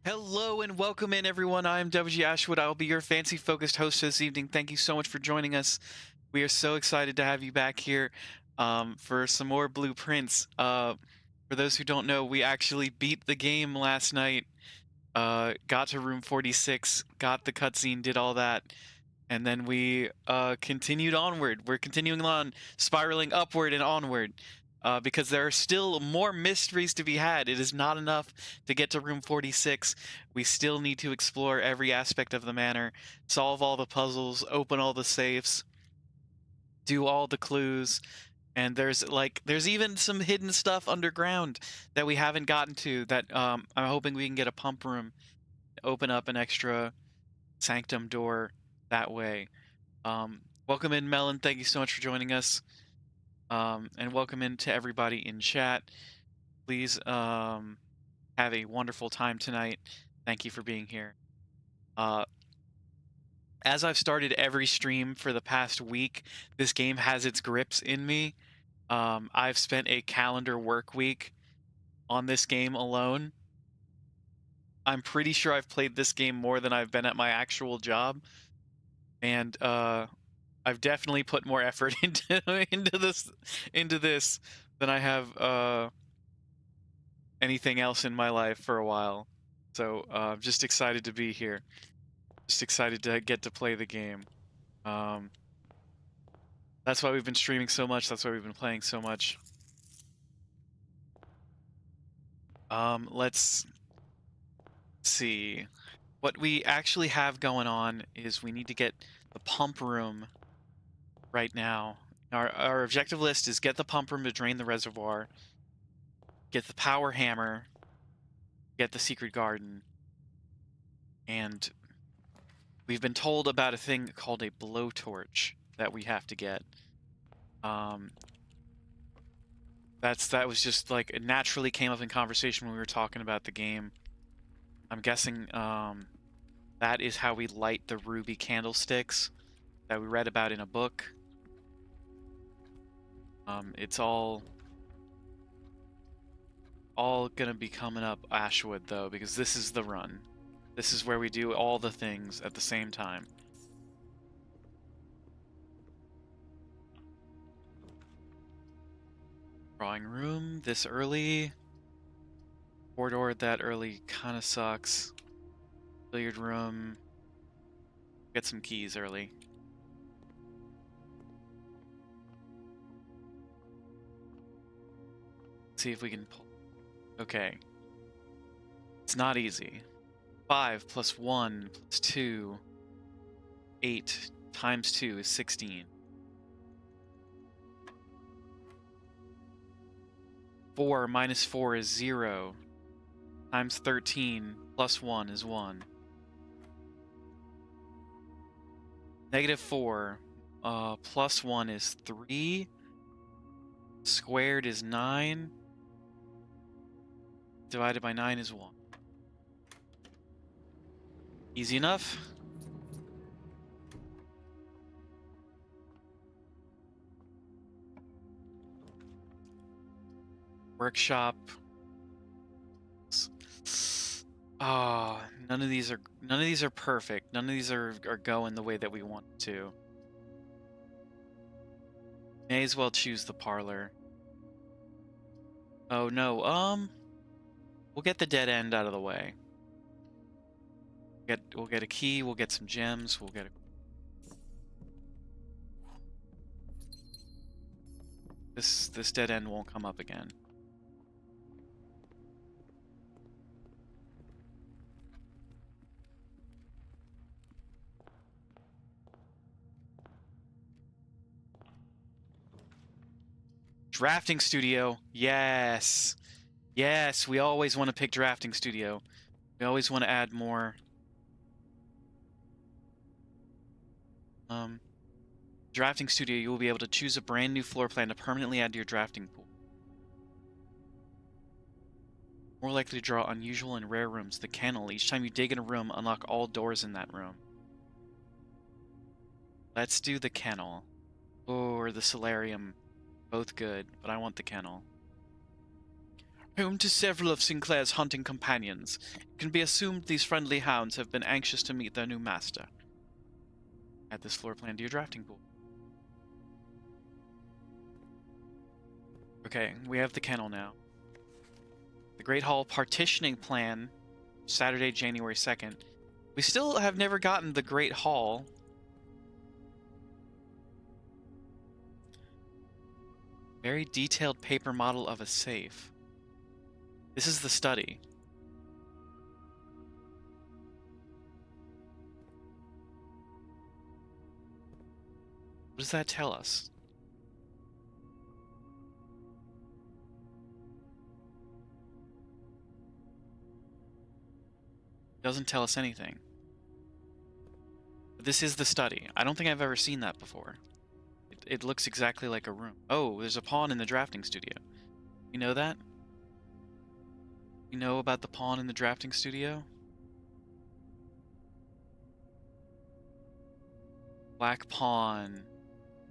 Hello and welcome in, everyone. I am WG Ashwood. I'll be your fancy-focused host this evening. Thank you so much for joining us. We are so excited to have you back here for some more blueprints. For those who don't know, we actually beat the game last night. Got to room 46, got the cutscene, did all that, and then we continued onward. We're continuing on, spiraling upward and onward. Because there are still more mysteries to be had. It is not enough to get to room 46. We still need to explore every aspect of the manor, solve all the puzzles, open all the safes, do all the clues, and there's even some hidden stuff underground that we haven't gotten to that I'm hoping we can get a pump room, open up an extra sanctum door that way. Welcome in, Melon. Thank you so much for joining us. And welcome in to everybody in chat. Please have a wonderful time tonight. Thank you for being here. As I've started every stream for the past week, this game has its grips in me. I've spent a calendar work week on this game alone. I'm pretty sure I've played this game more than I've been at my actual job. And I've definitely put more effort into this than I have anything else in my life for a while. So I'm just excited to be here. Just excited to get to play the game. That's why we've been streaming so much. That's why we've been playing so much. Let's see. What we actually have going on is we need to get the pump room right now. Our objective list is get the pump room to drain the reservoir, get the power hammer, get the secret garden, and we've been told about a thing called a blowtorch that we have to get. That was just like it naturally came up in conversation when we were talking about the game. I'm guessing that is how we light the ruby candlesticks that we read about in a book. It's all gonna be coming up Ashwood though, because this is the run. This is where we do all the things at the same time. Drawing room this early. Corridor that early kind of sucks. Billiard room. Get some keys early. See if we can pull. Okay. It's not easy. 5 plus 1 plus 2. 8 times 2 is 16. 4 minus 4 is 0. Times 13 plus 1 is 1. Negative 4 plus 1 is 3. Squared is 9. Divided by 9 is 1. Easy enough. Workshop. Oh, none of these are perfect. None of these are going the way that we want to. May as well choose the parlor. Oh no, we'll get the dead end out of the way. We'll get a key, we'll get some gems, we'll get a... This dead end won't come up again. Drafting studio. Yes. Yes, we always want to pick drafting studio. We always want to add more. Drafting studio, you will be able to choose a brand new floor plan to permanently add to your drafting pool. More likely to draw unusual and rare rooms. The kennel. Each time you dig in a room, unlock all doors in that room. Let's do the kennel. Or the solarium. Both good, but I want the kennel. Home to several of Sinclair's hunting companions, it can be assumed these friendly hounds have been anxious to meet their new master. Add this floor plan to your drafting pool. Okay, we have the kennel now. The Great Hall partitioning plan, Saturday, January 2nd. We still have never gotten the Great Hall. Very detailed paper model of a safe. This is the study. What does that tell us? Doesn't tell us anything. But this is the study. I don't think I've ever seen that before. It looks exactly like a room. Oh, there's a pawn in the drafting studio. You know that? You know about the pawn in the drafting studio? Black pawn,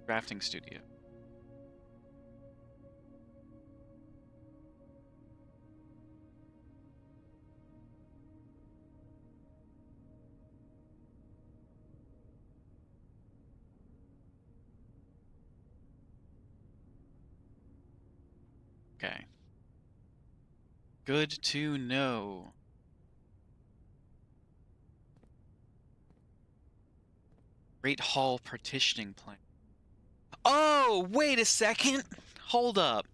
drafting studio. Okay. Good to know. Great Hall partitioning plan. Oh, wait a second. Hold up.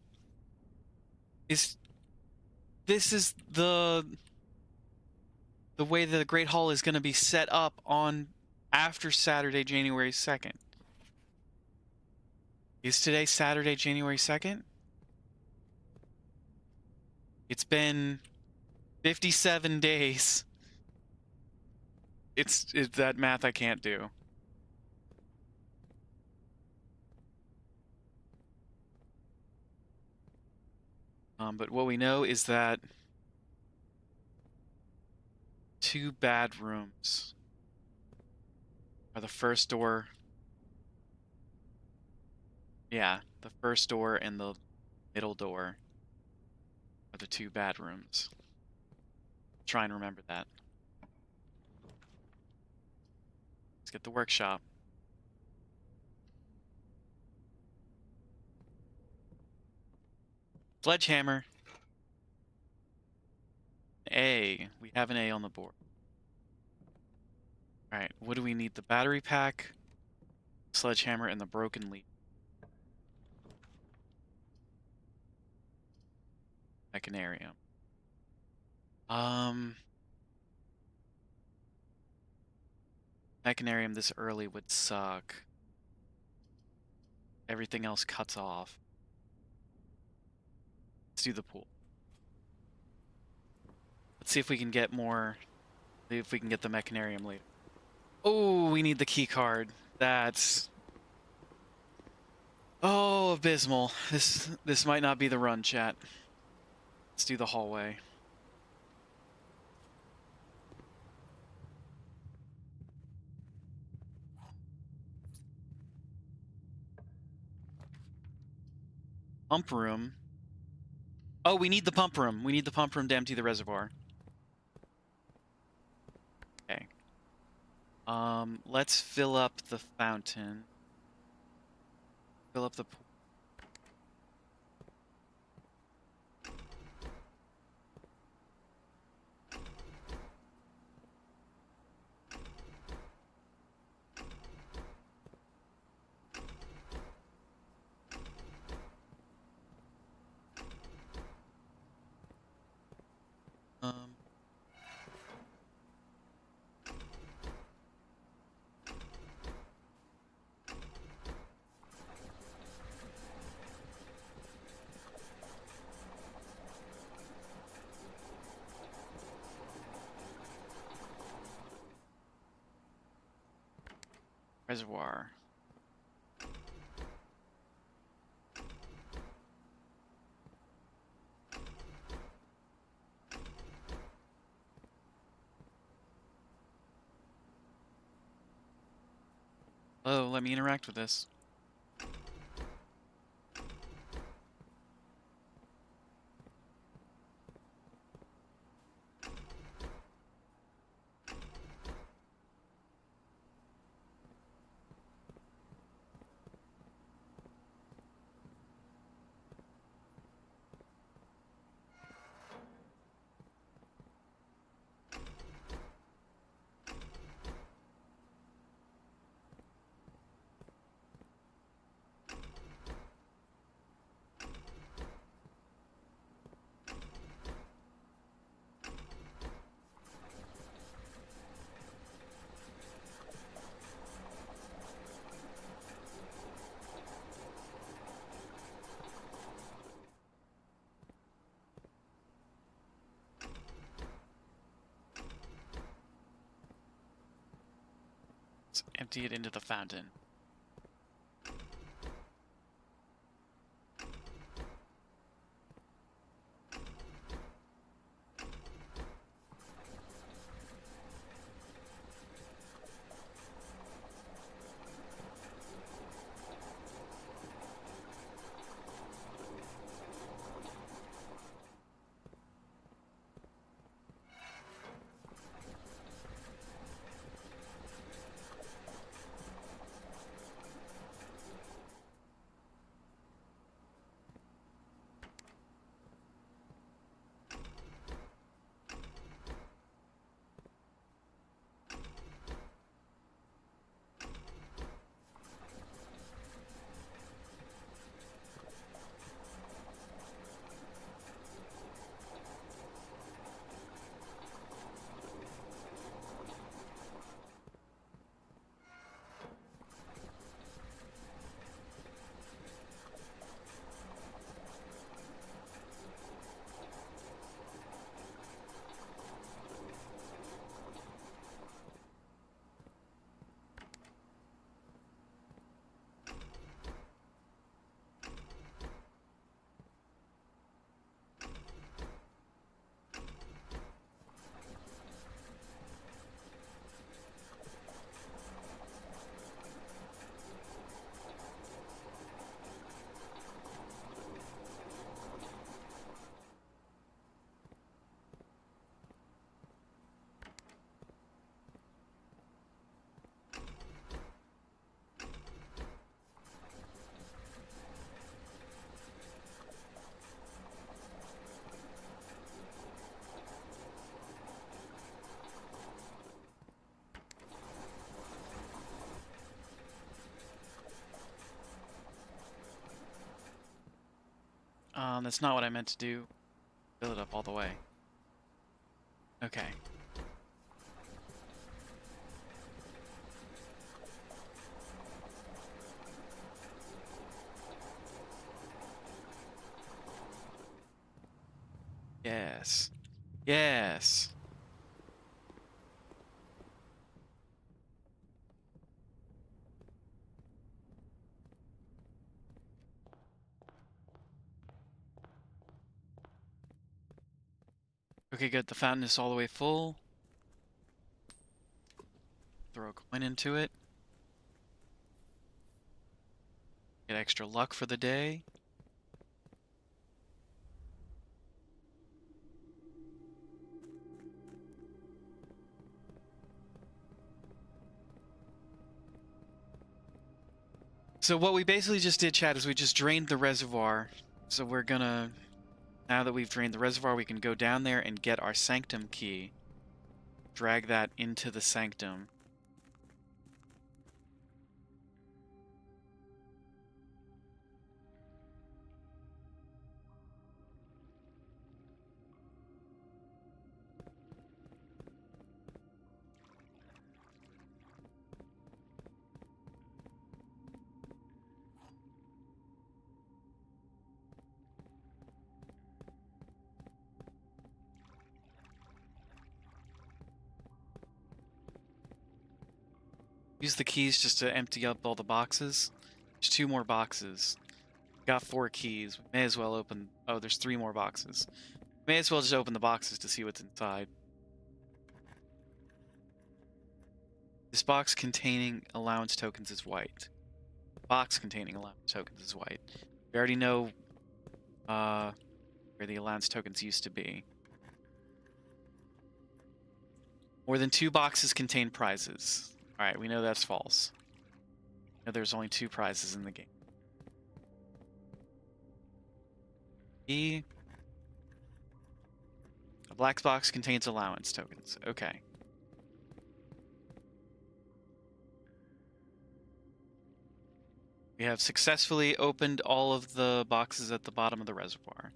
This is the way the Great Hall is going to be set up on after Saturday, January 2nd. Is today Saturday, January 2nd? It's been 57 days. It's that math I can't do. But what we know is that 2 bad rooms are the first door. Yeah, the first door and the middle door are the 2 bad rooms. Try and remember that. Let's get the workshop. Sledgehammer. A. We have an A on the board. Alright, what do we need? The battery pack, sledgehammer, and the broken leaf. Mechanarium. Mechanarium this early would suck. Everything else cuts off. Let's do the pool. Let's see if we can get more. See if we can get the mechanarium later. Oh, we need the key card. That's... Oh, abysmal. This might not be the run, chat. Let's do the hallway. Pump room. Oh, we need the pump room. We need the pump room to empty the reservoir. Okay. Let's fill up the fountain. Fill up the pool. Reservoir. Oh, let me interact with this. just empty it into the fountain. That's not what I meant to do. Fill it up all the way. Okay. Yes. Yes. Okay, good. The fountain is all the way full. Throw a coin into it. Get extra luck for the day. So what we basically just did, Chad, is we just drained the reservoir. So we're gonna, now that we've drained the reservoir, we can go down there and get our sanctum key. Drag that into the sanctum. Use the keys just to empty up all the boxes. There's 2 more boxes. Got 4 keys. We may as well open... Oh, there's 3 more boxes. May as well just open the boxes to see what's inside. This box containing allowance tokens is white. Box containing allowance tokens is white. We already know where the allowance tokens used to be. More than 2 boxes contain prizes. Alright, we know that's false. We know there's only 2 prizes in the game. E. A black box contains allowance tokens. Okay. We have successfully opened all of the boxes at the bottom of the reservoir.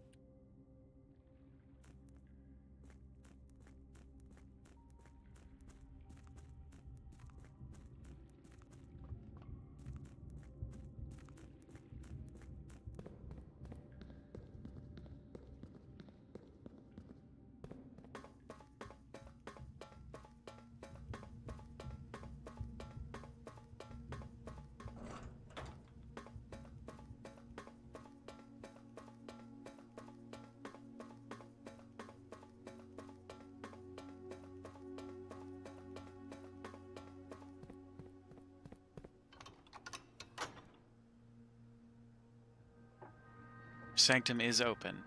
Sanctum is open.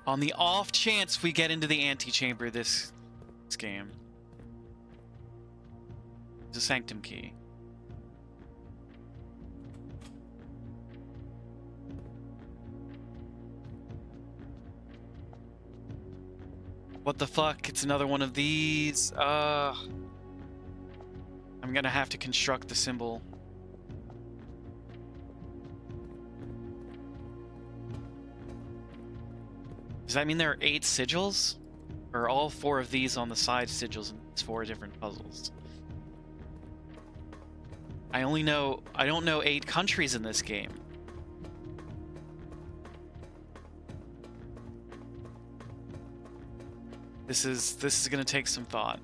On the off chance we get into the antechamber this game. It's a Sanctum key. What the fuck? It's another one of these. I'm gonna have to construct the symbol. Does that mean there are 8 sigils? Or are all 4 of these on the side sigils in these 4 different puzzles? I don't know 8 countries in this game. This is gonna take some thought.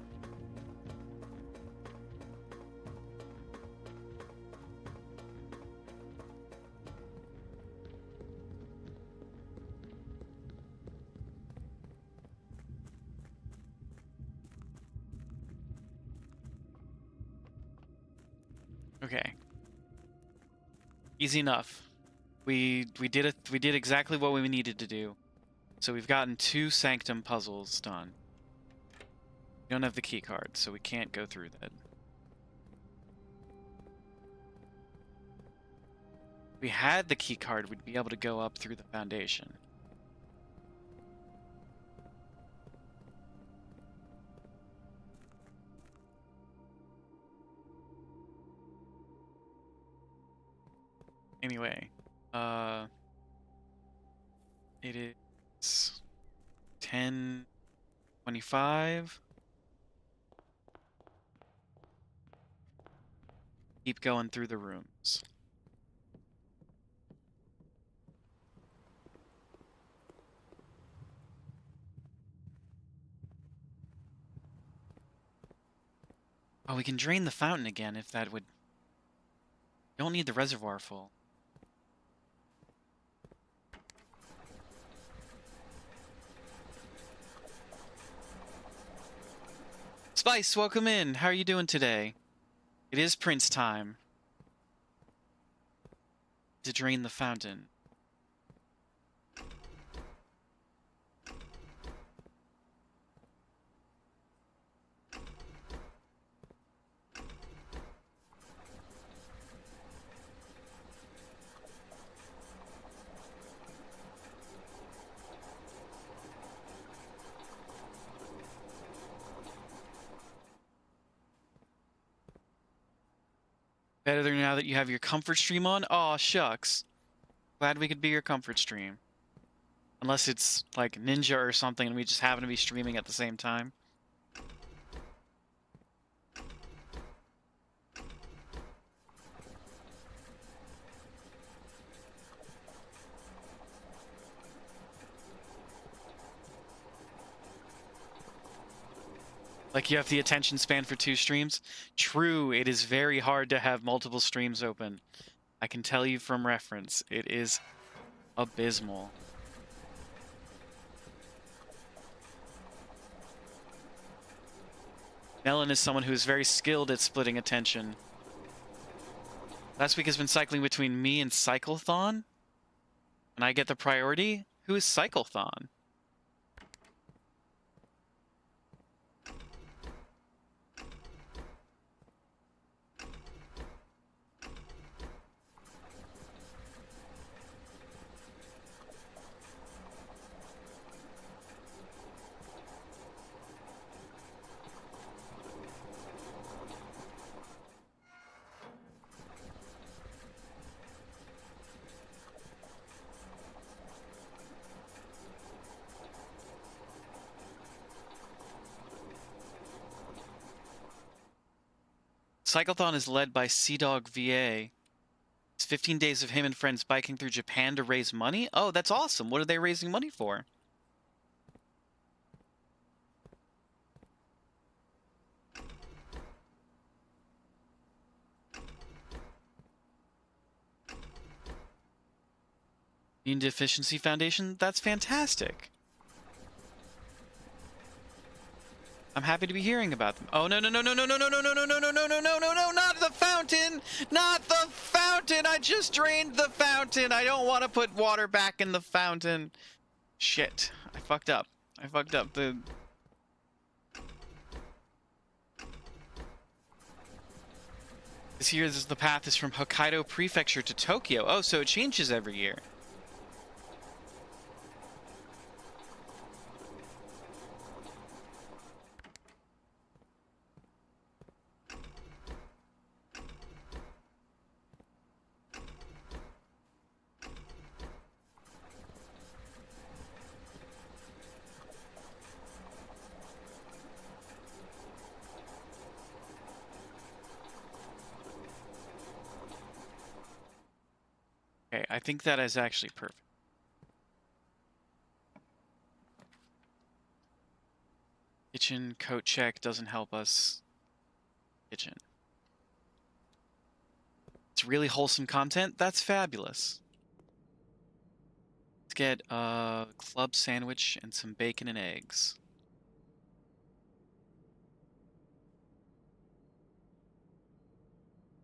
Okay. Easy enough. We did it. We did exactly what we needed to do. So we've gotten 2 Sanctum puzzles done. We don't have the key card, so we can't go through that. If we had the key card, we'd be able to go up through the foundation. Anyway, it is 10:25. Keep going through the rooms. Oh, we can drain the fountain again if that would... Don't need the reservoir full. Spice, welcome in. How are you doing today? It is Prince time. To drain the fountain. Better now that you have your comfort stream on? Aw, shucks. Glad we could be your comfort stream. Unless it's like Ninja or something and we just happen to be streaming at the same time. Like you have the attention span for 2 streams? True, it is very hard to have multiple streams open. I can tell you from reference, it is abysmal. Melon is someone who is very skilled at splitting attention. Last week has been cycling between me and Cyclothon. And I get the priority? Who is Cyclothon? Cyclothon is led by Sea-Dog VA. It's 15 days of him and friends biking through Japan to raise money? Oh, that's awesome. What are they raising money for? Immune Deficiency Foundation? That's fantastic. I'm happy to be hearing about them. Oh, no, no, no, no, no, no, no, no, no, no, no, no, no, no, no, no, no, not the fountain! Not the fountain! fountain! I just drained the fountain! I don't want to put water back in the fountain. Shit. I fucked up. I fucked up. This year, the path is from Hokkaido Prefecture to Tokyo. Oh, so it changes every year. Okay, I think that is actually perfect. Kitchen, coat check, doesn't help us. Kitchen. It's really wholesome content? That's fabulous. Let's get a club sandwich and some bacon and eggs.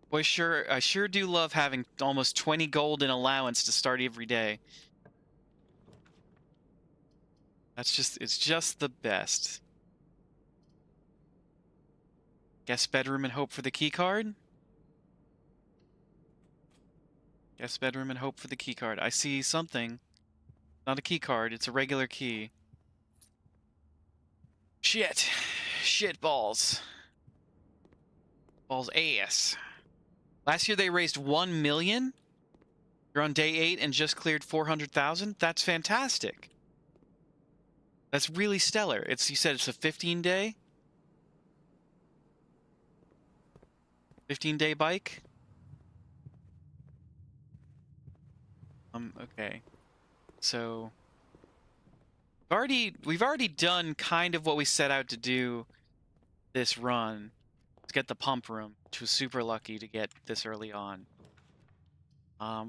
Boy, I sure do love having almost 20 gold in allowance to start every day. It's just the best. Guest bedroom and hope for the key card? Guest bedroom and hope for the key card. I see something. Not a key card, it's a regular key. Shit. Shit balls. Balls ass. Last year they raised 1 million? You're on day 8 and just cleared 400,000? That's fantastic. That's really stellar. You said it's a 15-day? 15-day bike? Okay. So we've already done kind of what we set out to do this run. Let's get the pump room, which was super lucky to get this early on.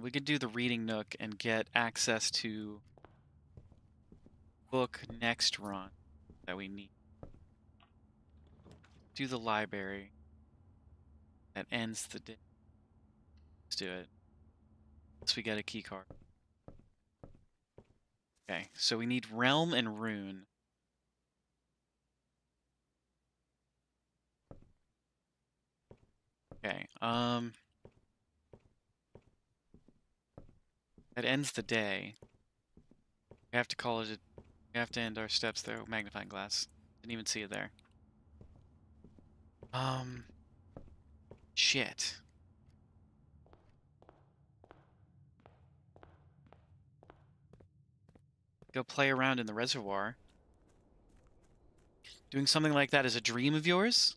We could do the reading nook and get access to book next run that we need. Do the library. That ends the day. Let's do it. Once we get a key card. Okay, so we need Realm and Rune. Okay, that ends the day. We have to call it we have to end our steps there. Magnifying glass. Didn't even see it there. Shit. Go play around in the reservoir. Doing something like that is a dream of yours?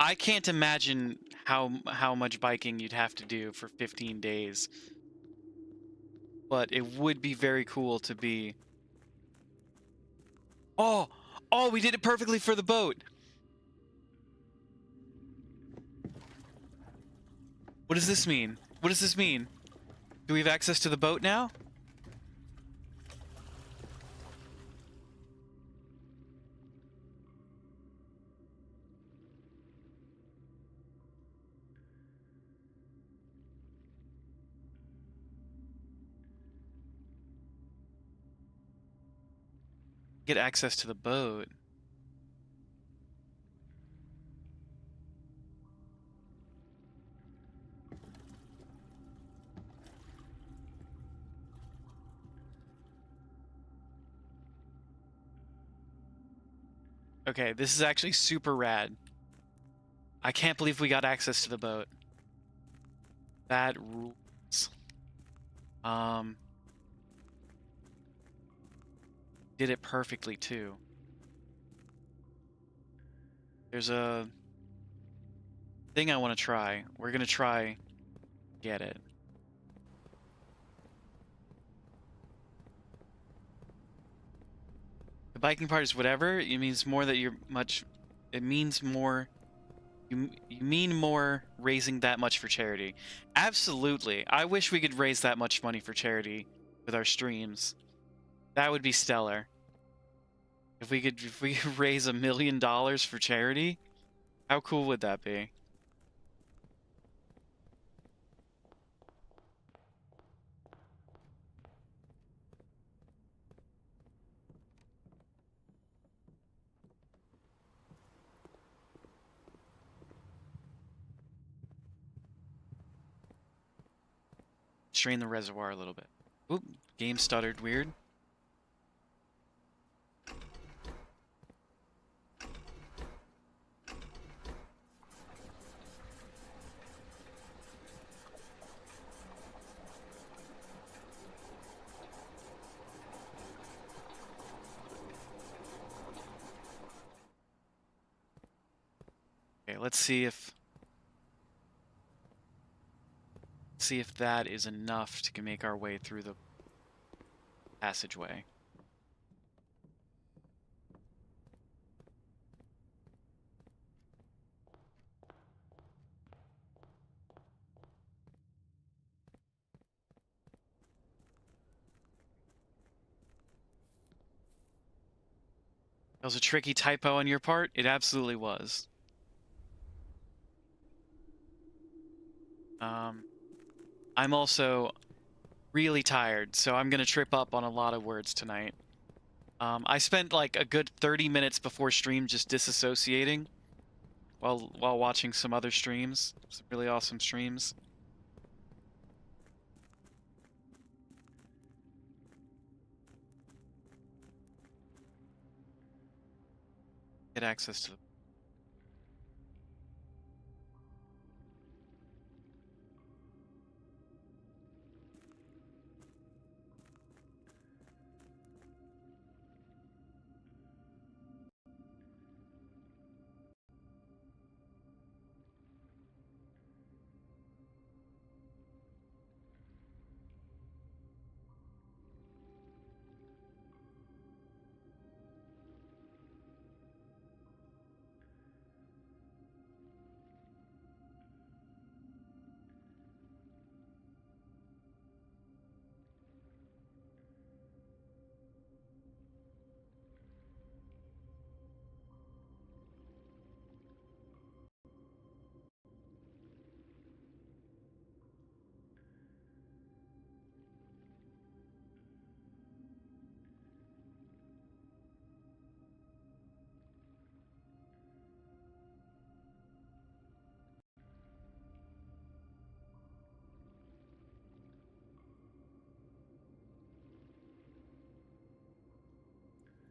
I can't imagine how much biking you'd have to do for 15 days. But it would be very cool to be... Oh! Oh, we did it perfectly for the boat! What does this mean? What does this mean? Do we have access to the boat now? Get access to the boat. Okay, this is actually super rad. I can't believe we got access to the boat. That rules. Did it perfectly too. There's a thing I want to try. We're gonna try get it. The biking part is whatever. It means more that you're much. It means more. You mean more raising that much for charity. Absolutely. I wish we could raise that much money for charity with our streams. That would be stellar. If we could raise $1 million for charity, how cool would that be? Strain the reservoir a little bit. Oop, game stuttered weird. Okay, let's see if that is enough to make our way through the passageway. That was a tricky typo on your part. It absolutely was. I'm also really tired, so I'm gonna trip up on a lot of words tonight. I spent like a good 30 minutes before stream just disassociating while watching some other streams, some really awesome streams. Get access to.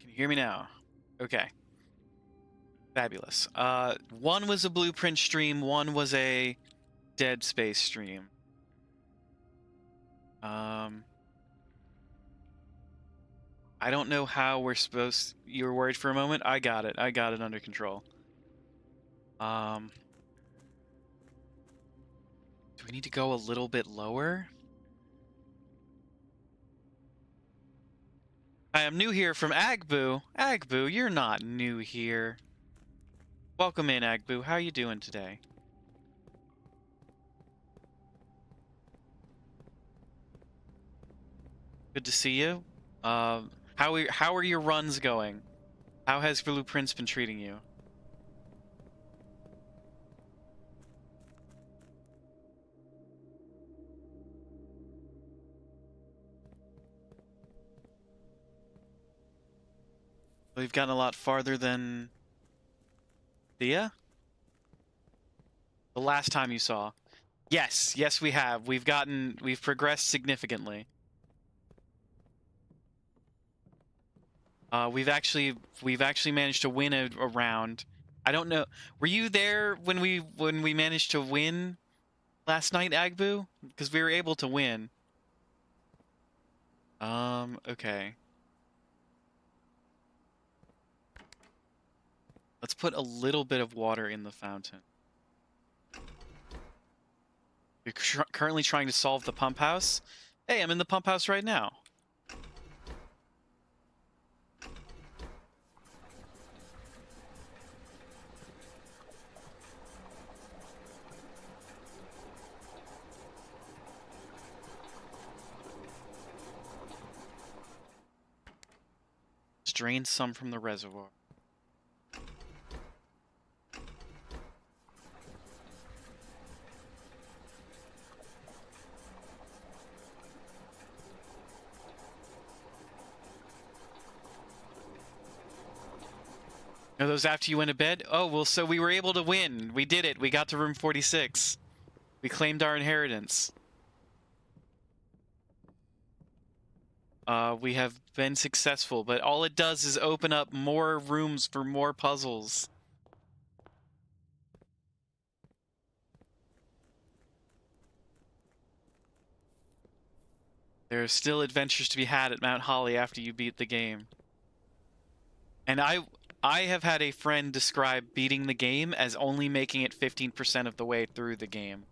Can you hear me now? Okay. Fabulous. One was a Blueprint stream, one was a Dead Space stream. I don't know how we're supposed. You were worried for a moment. I got it. I got it under control. Do we need to go a little bit lower? I am new here from Agbu. Agbu, you're not new here. Welcome in, Agbu. How you doing today? Good to see you. How are your runs going? How has Blueprints been treating you? We've gotten a lot farther than Thea? The last time you saw. Yes, yes we have. We've progressed significantly. We've actually managed to win a round. I don't know. Were you there when we managed to win last night, Agbu? Because we were able to win. Okay. Let's put a little bit of water in the fountain. You're currently trying to solve the pump house? Hey, I'm in the pump house right now. drain some from the reservoir. Are those after you went to bed? Oh, well, so we were able to win. We did it. We got to room 46. We claimed our inheritance. We have been successful, but all it does is open up more rooms for more puzzles. There are still adventures to be had at Mount Holly after you beat the game. And I have had a friend describe beating the game as only making it 15% of the way through the game.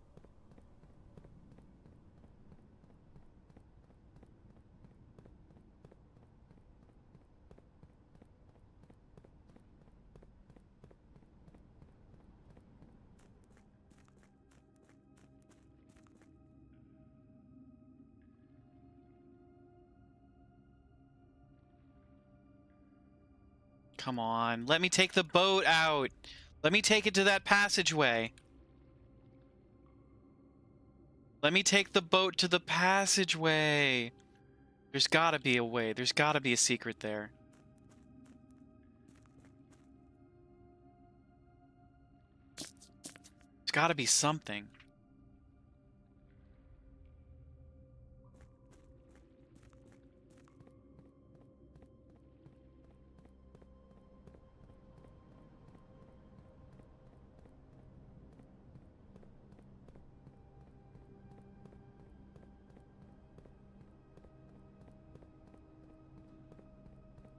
Come on, let me take the boat out. Let me take it to that passageway. Let me take the boat to the passageway. There's gotta be a way. There's gotta be a secret there. There's gotta be something.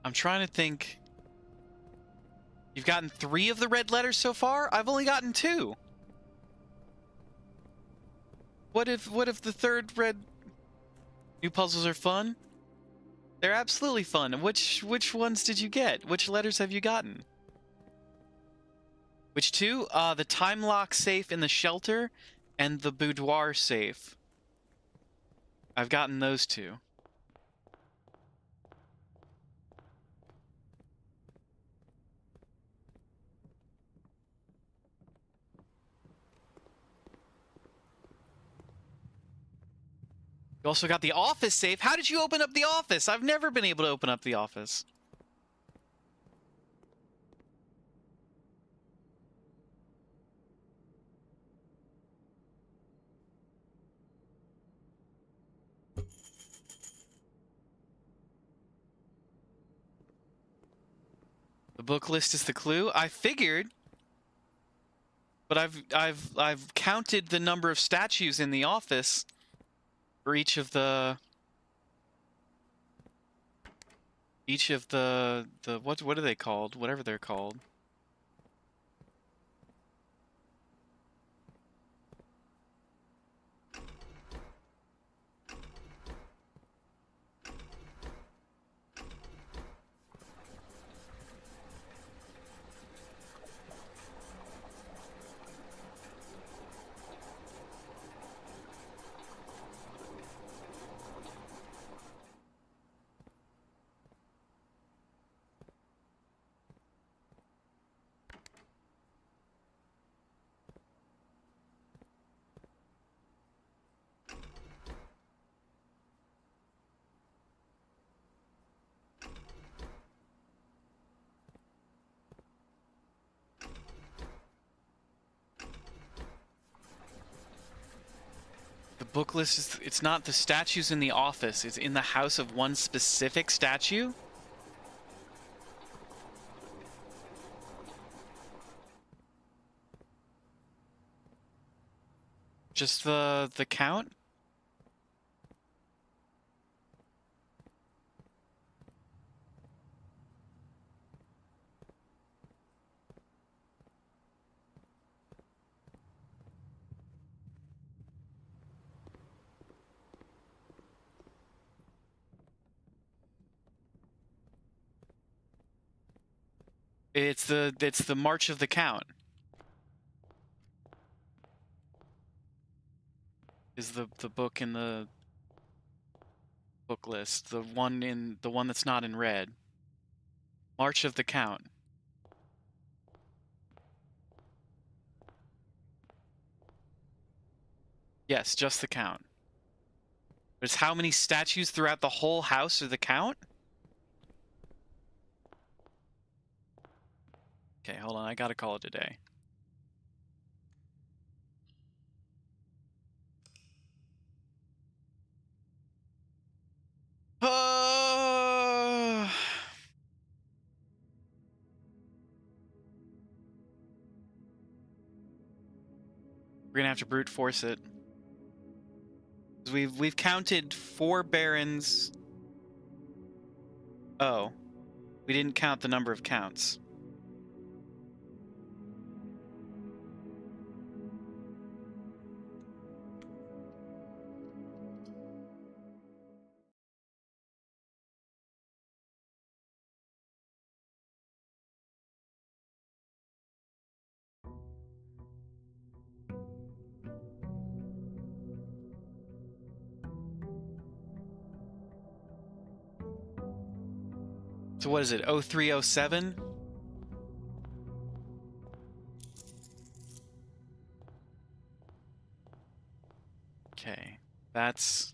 I'm trying to think. You've gotten 3 of the red letters so far? I've only gotten 2. What if the third red... New puzzles are fun? They're absolutely fun. Which ones did you get? Which letters have you gotten? Which 2? The time lock safe in the shelter and the boudoir safe. I've gotten those 2. You also got the office safe. How did you open up the office? I've never been able to open up the office. The book list is the clue. I figured, but I've counted the number of statues in the office for each of the what are they called? Whatever they're called. The book list is, it's not the statues in the office, it's in the house of one specific statue? Just the count? It's the March of the Count. Is the book in the book list, the one that's not in red. March of the Count. Yes, just the Count. There's how many statues throughout the whole house of the Count? Okay, hold on. I gotta call it a day. Uh, we're gonna have to brute force it. We've counted 4 barons. Oh, we didn't count the number of counts. So what is it? 0307? Okay, that's...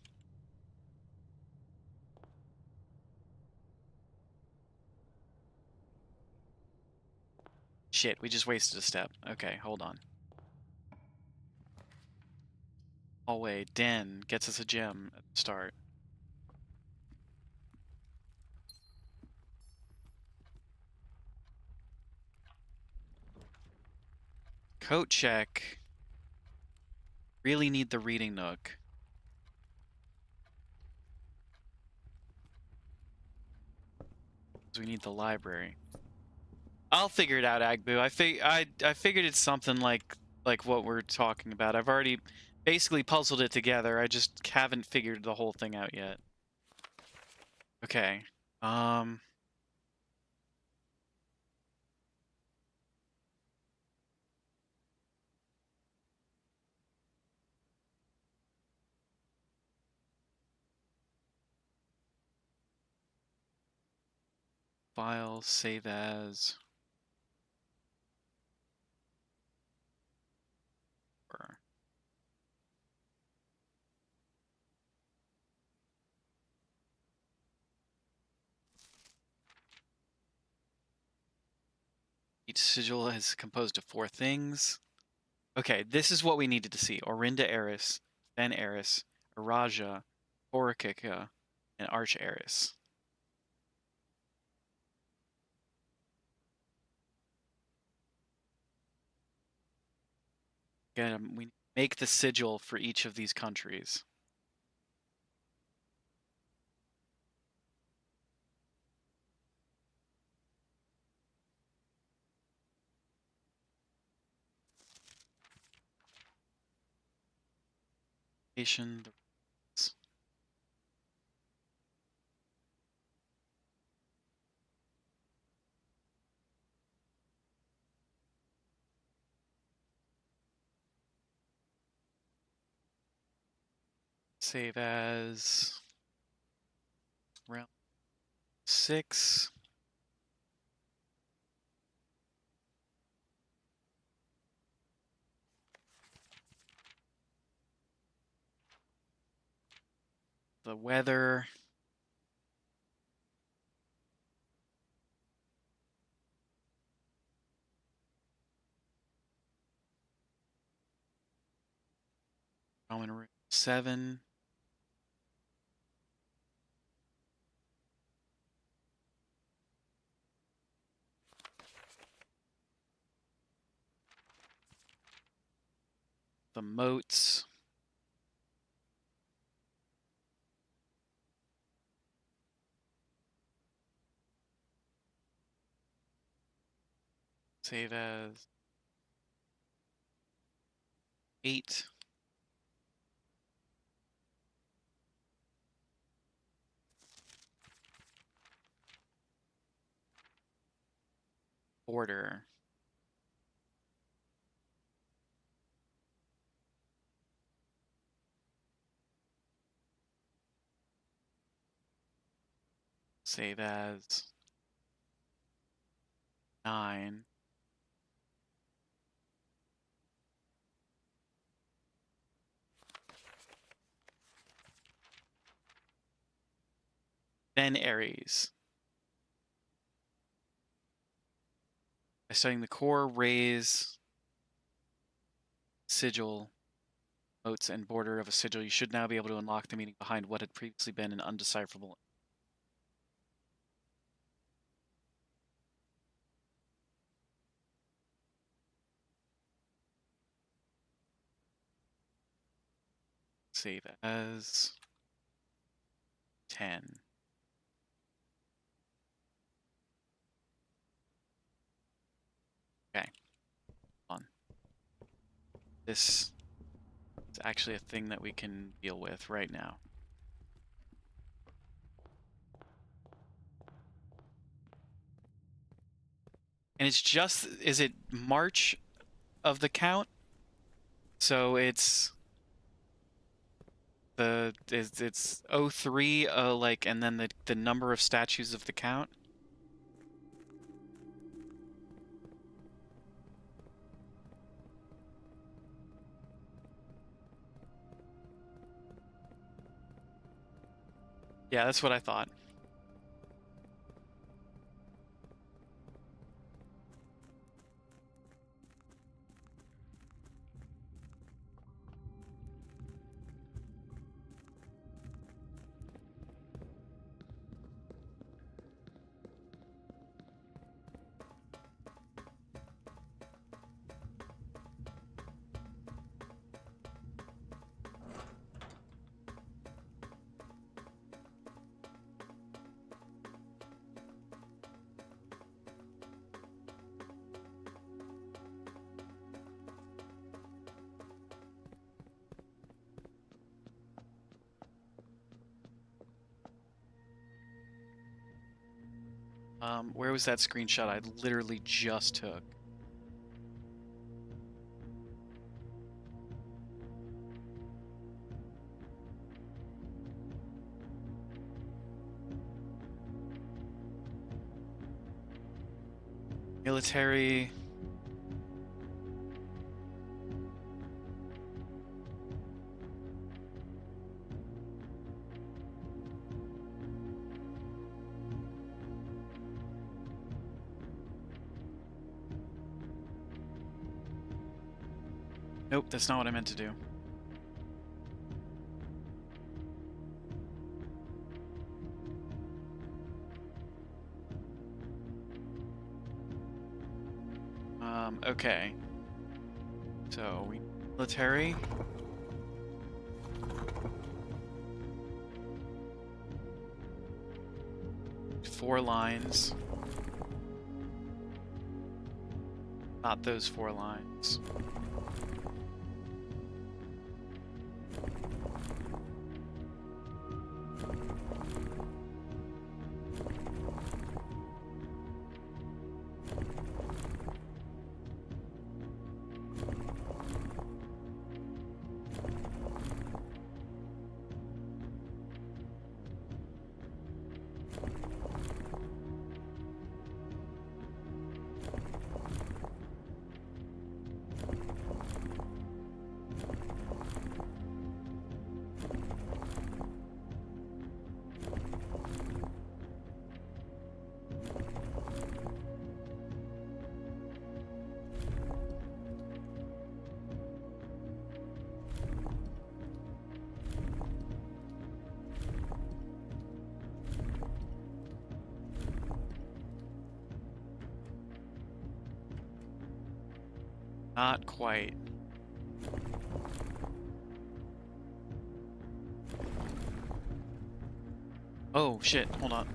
Shit, we just wasted a step. Okay, hold on. Hallway, den, gets us a gem at the start. Coat check. Really need the reading nook. We need the library. I'll figure it out, Agbu. I figured it's something like what we're talking about. I've already basically puzzled it together. I just haven't figured the whole thing out yet. Okay. File, save as. Or each sigil is composed of 4 things. Okay, this is what we needed to see. Orinda Eris, Fen Eris, Araja, Orikika, and Arch Eris. Again, we make the sigil for each of these countries. The save as round 6. The weather. Roman room 7. The moats. Save as 8. Border. Save as 9. Then Aries. By studying the core, raise, sigil, notes, and border of a sigil, you should now be able to unlock the meaning behind what had previously been an undecipherable. Save as 10. Okay. On. This is actually a thing that we can deal with right now. And it's just, is it March of the count? So it's it's 03, like, and then the number of statues of the count. Yeah, that's what I thought. Where was that screenshot I literally just took? Military. Nope, that's not what I meant to do. Okay. So, military. Four lines. Not those 4 lines. Not quite. Oh, shit. Hold on.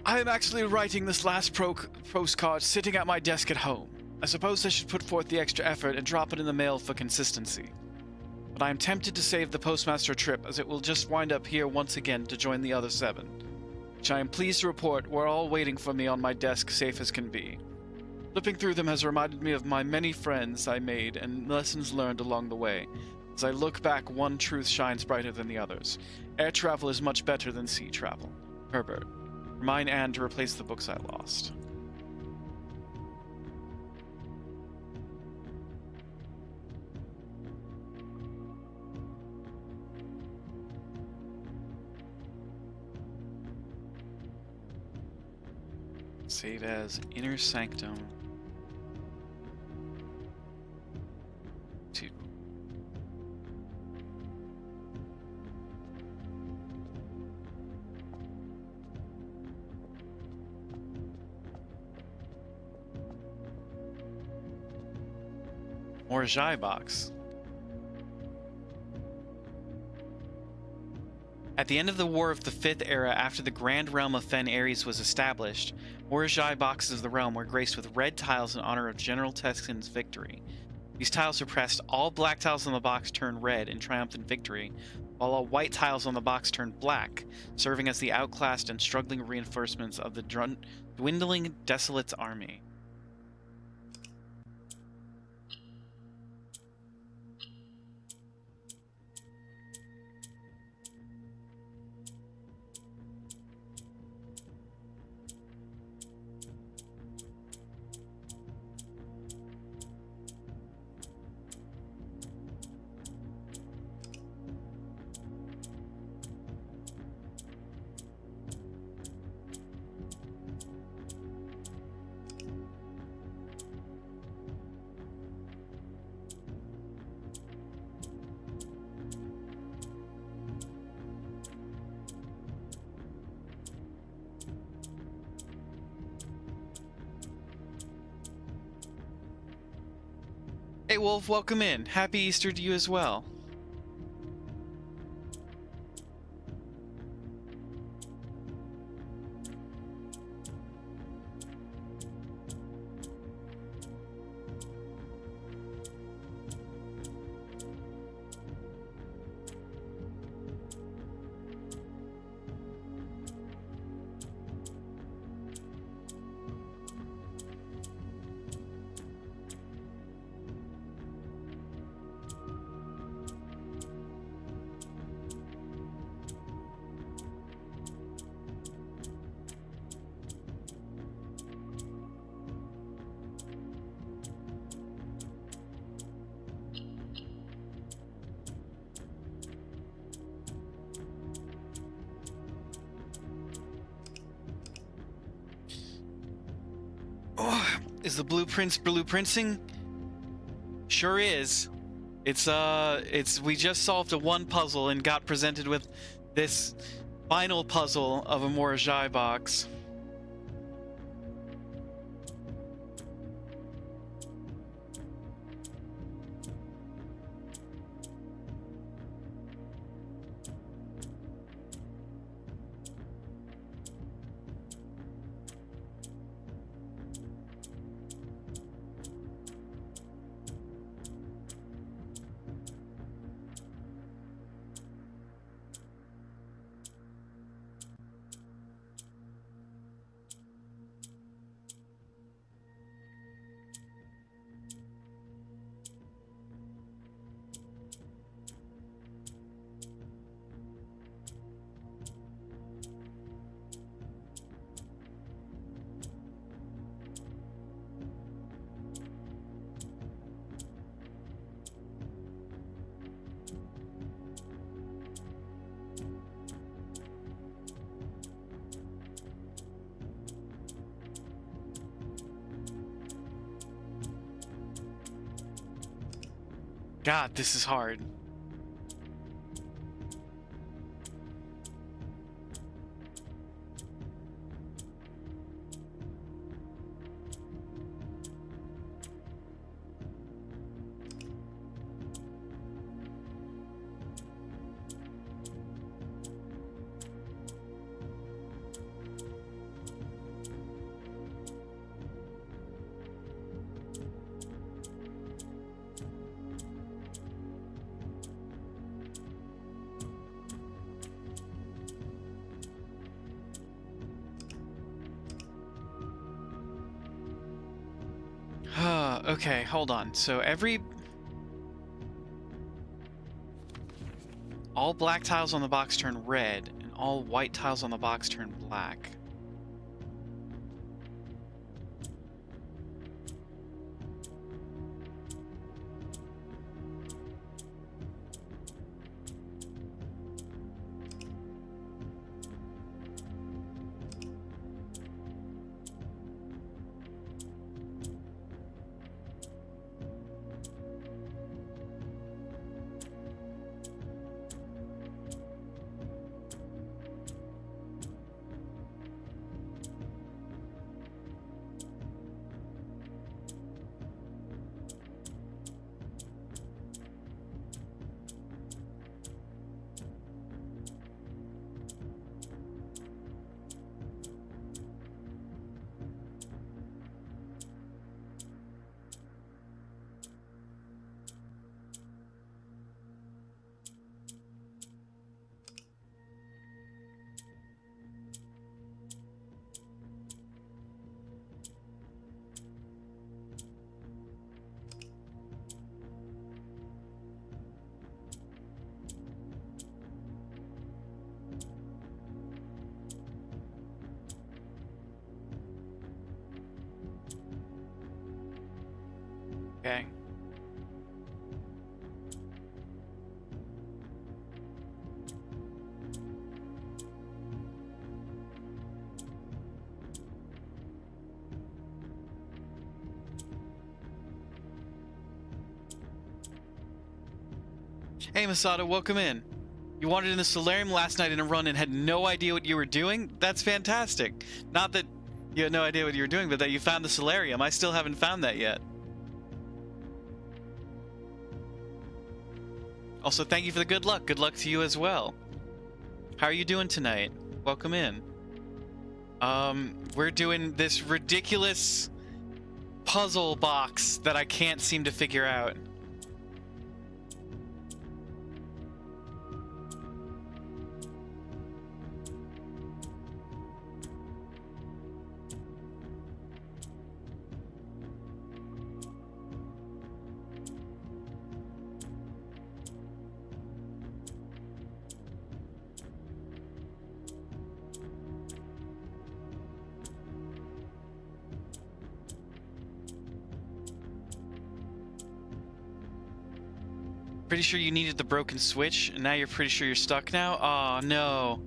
I am actually writing this last postcard sitting at my desk at home. I suppose I should put forth the extra effort and drop it in the mail for consistency. But I am tempted to save the postmaster trip, as it will just wind up here once again to join the other 7, which I am pleased to report were all waiting for me on my desk, safe as can be. Flipping through them has reminded me of my many friends I made and lessons learned along the way. As I look back, one truth shines brighter than the others. Air travel is much better than sea travel. Herbert. Remind Anne to replace the books I lost. Save as Inner Sanctum 2. More Jai box. At the end of the War of the Fifth Era, after the Grand Realm of Fen Ares was established, Morajai boxes of the realm were graced with red tiles in honor of General Teskin's victory. These tiles are pressed, all black tiles on the box turn red in triumphant victory, while all white tiles on the box turn black, serving as the outclassed and struggling reinforcements of the dwindling Desolate's army. Hey Wolf, welcome in. Happy Easter to you as well. Is the blueprinting? Sure is. It's we just solved a one puzzle and got presented with this final puzzle of a Morajai box. God, this is hard. Okay, hold on. So all black tiles on the box turn red, and all white tiles on the box turn black. Okay. Hey Masato, welcome in. You wandered in the solarium last night in a run and had no idea what you were doing? That's fantastic. Not that you had no idea what you were doing, but that you found the solarium. I still haven't found that yet. Also, thank you for the good luck. Good luck to you as well. How are you doing tonight? Welcome in. We're doing this ridiculous puzzle box that I can't seem to figure out. Pretty sure you needed the broken switch, and now you're pretty sure you're stuck now? Oh, no.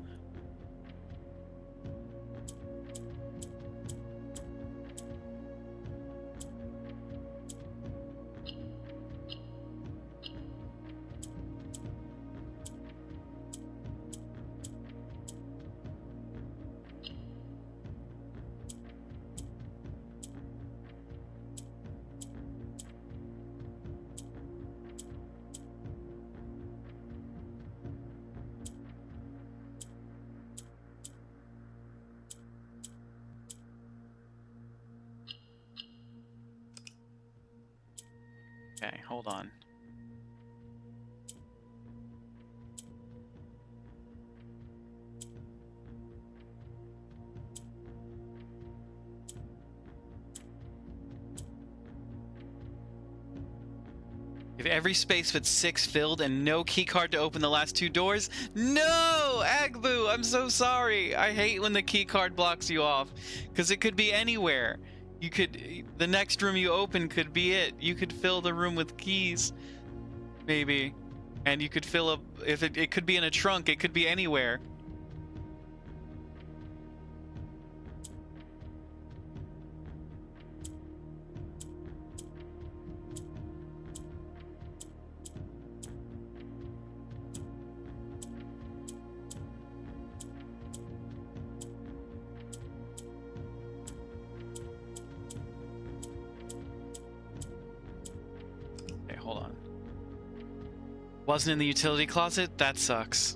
Okay, hold on. If every space but 6 filled and no key card to open the last 2 doors? No! Agbu, I'm so sorry. I hate when the key card blocks you off, because it could be anywhere. You could, the next room you open could be it. You could fill the room with keys, maybe. And you could fill up, if it could be in a trunk, it could be anywhere. Hold on. Wasn't in the utility closet? That sucks.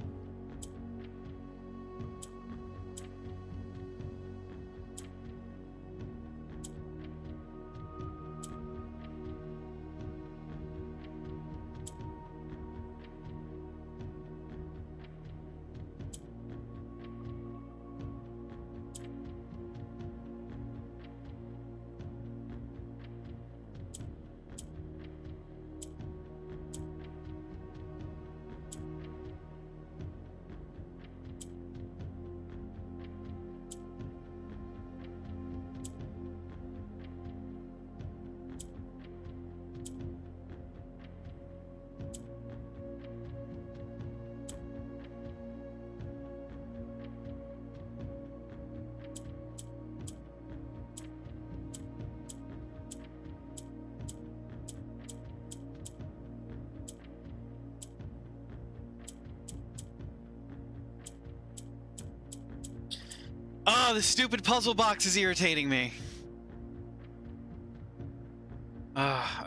Oh, the stupid puzzle box is irritating me.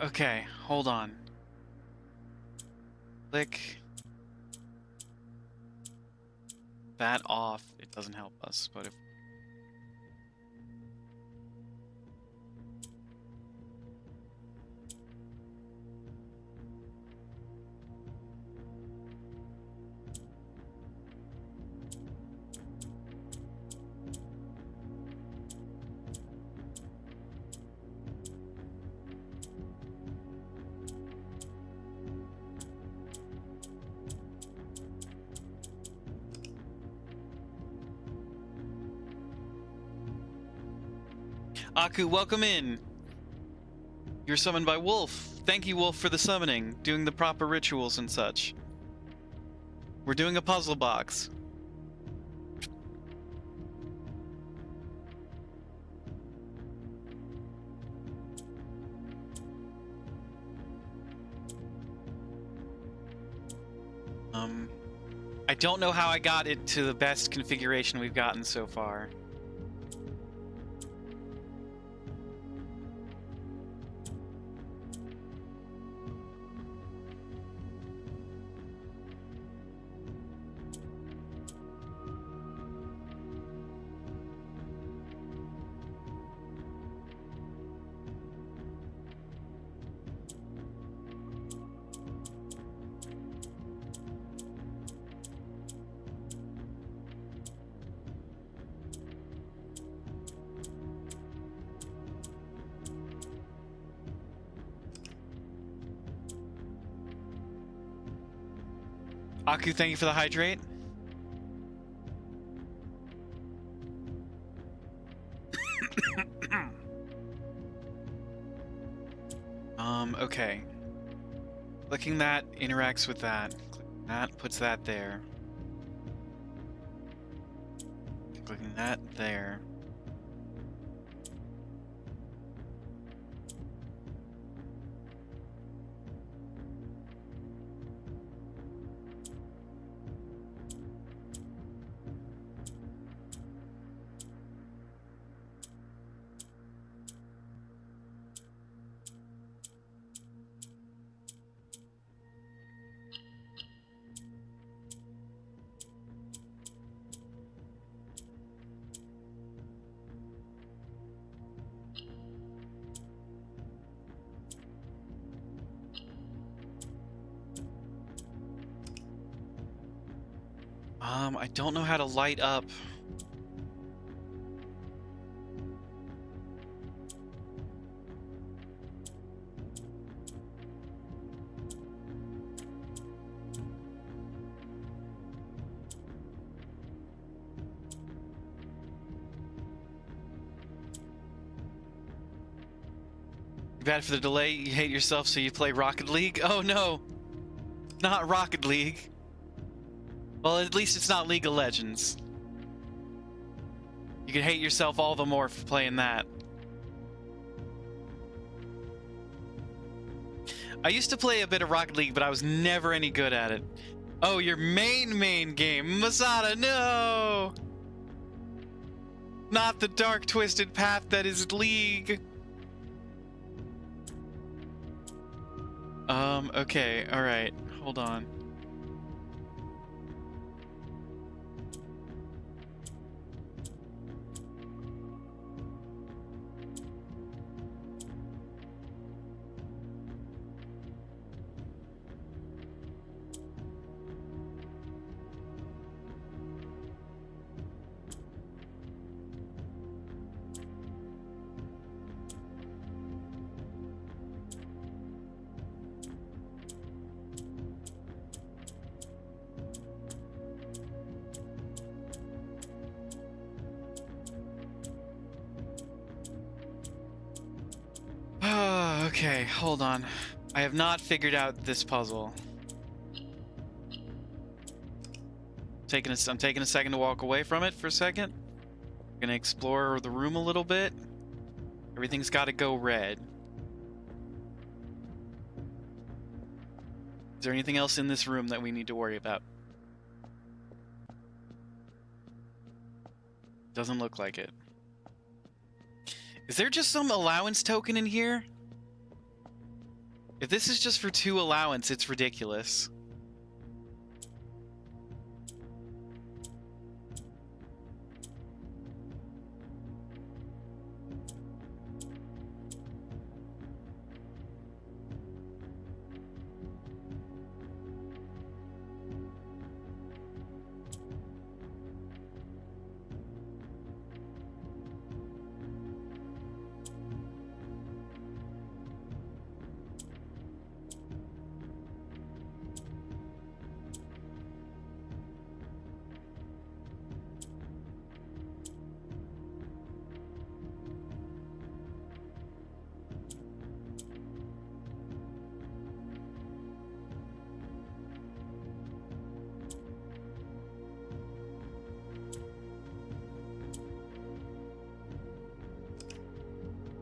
Okay, hold on. Click that off. It doesn't help us, but if Aku, welcome in. You're summoned by Wolf. Thank you, Wolf, for the summoning, doing the proper rituals and such. We're doing a puzzle box. I don't know how I got it to the best configuration we've gotten so far. Aku, thank you for the hydrate. Okay. Clicking that interacts with that. Clicking that puts that there. Clicking that there. I don't know how to light up. Bad for the delay, you hate yourself, so you play Rocket League? Oh no! Not Rocket League. Well, at least it's not League of Legends. You can hate yourself all the more for playing that. I used to play a bit of Rocket League, but I was never any good at it. Oh, your main game. Masada, no! Not the dark, twisted path that is League. Okay, alright. Hold on. Okay, hold on. I have not figured out this puzzle. I'm taking a second to walk away from it for a second. I'm gonna explore the room a little bit. Everything's got to go red. Is there anything else in this room that we need to worry about? Doesn't look like it. Is there just some allowance token in here? If this is just for 2 allowance, it's ridiculous.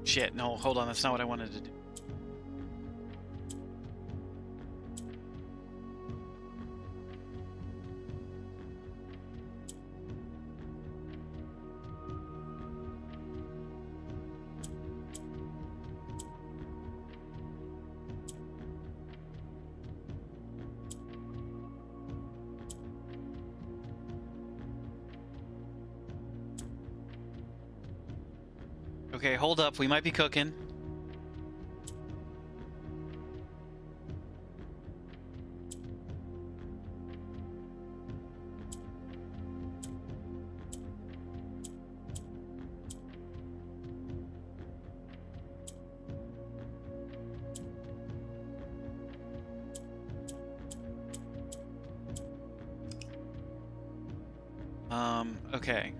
Shit, no, hold on, that's not what I wanted to do. Okay, hold up, we might be cooking. Okay.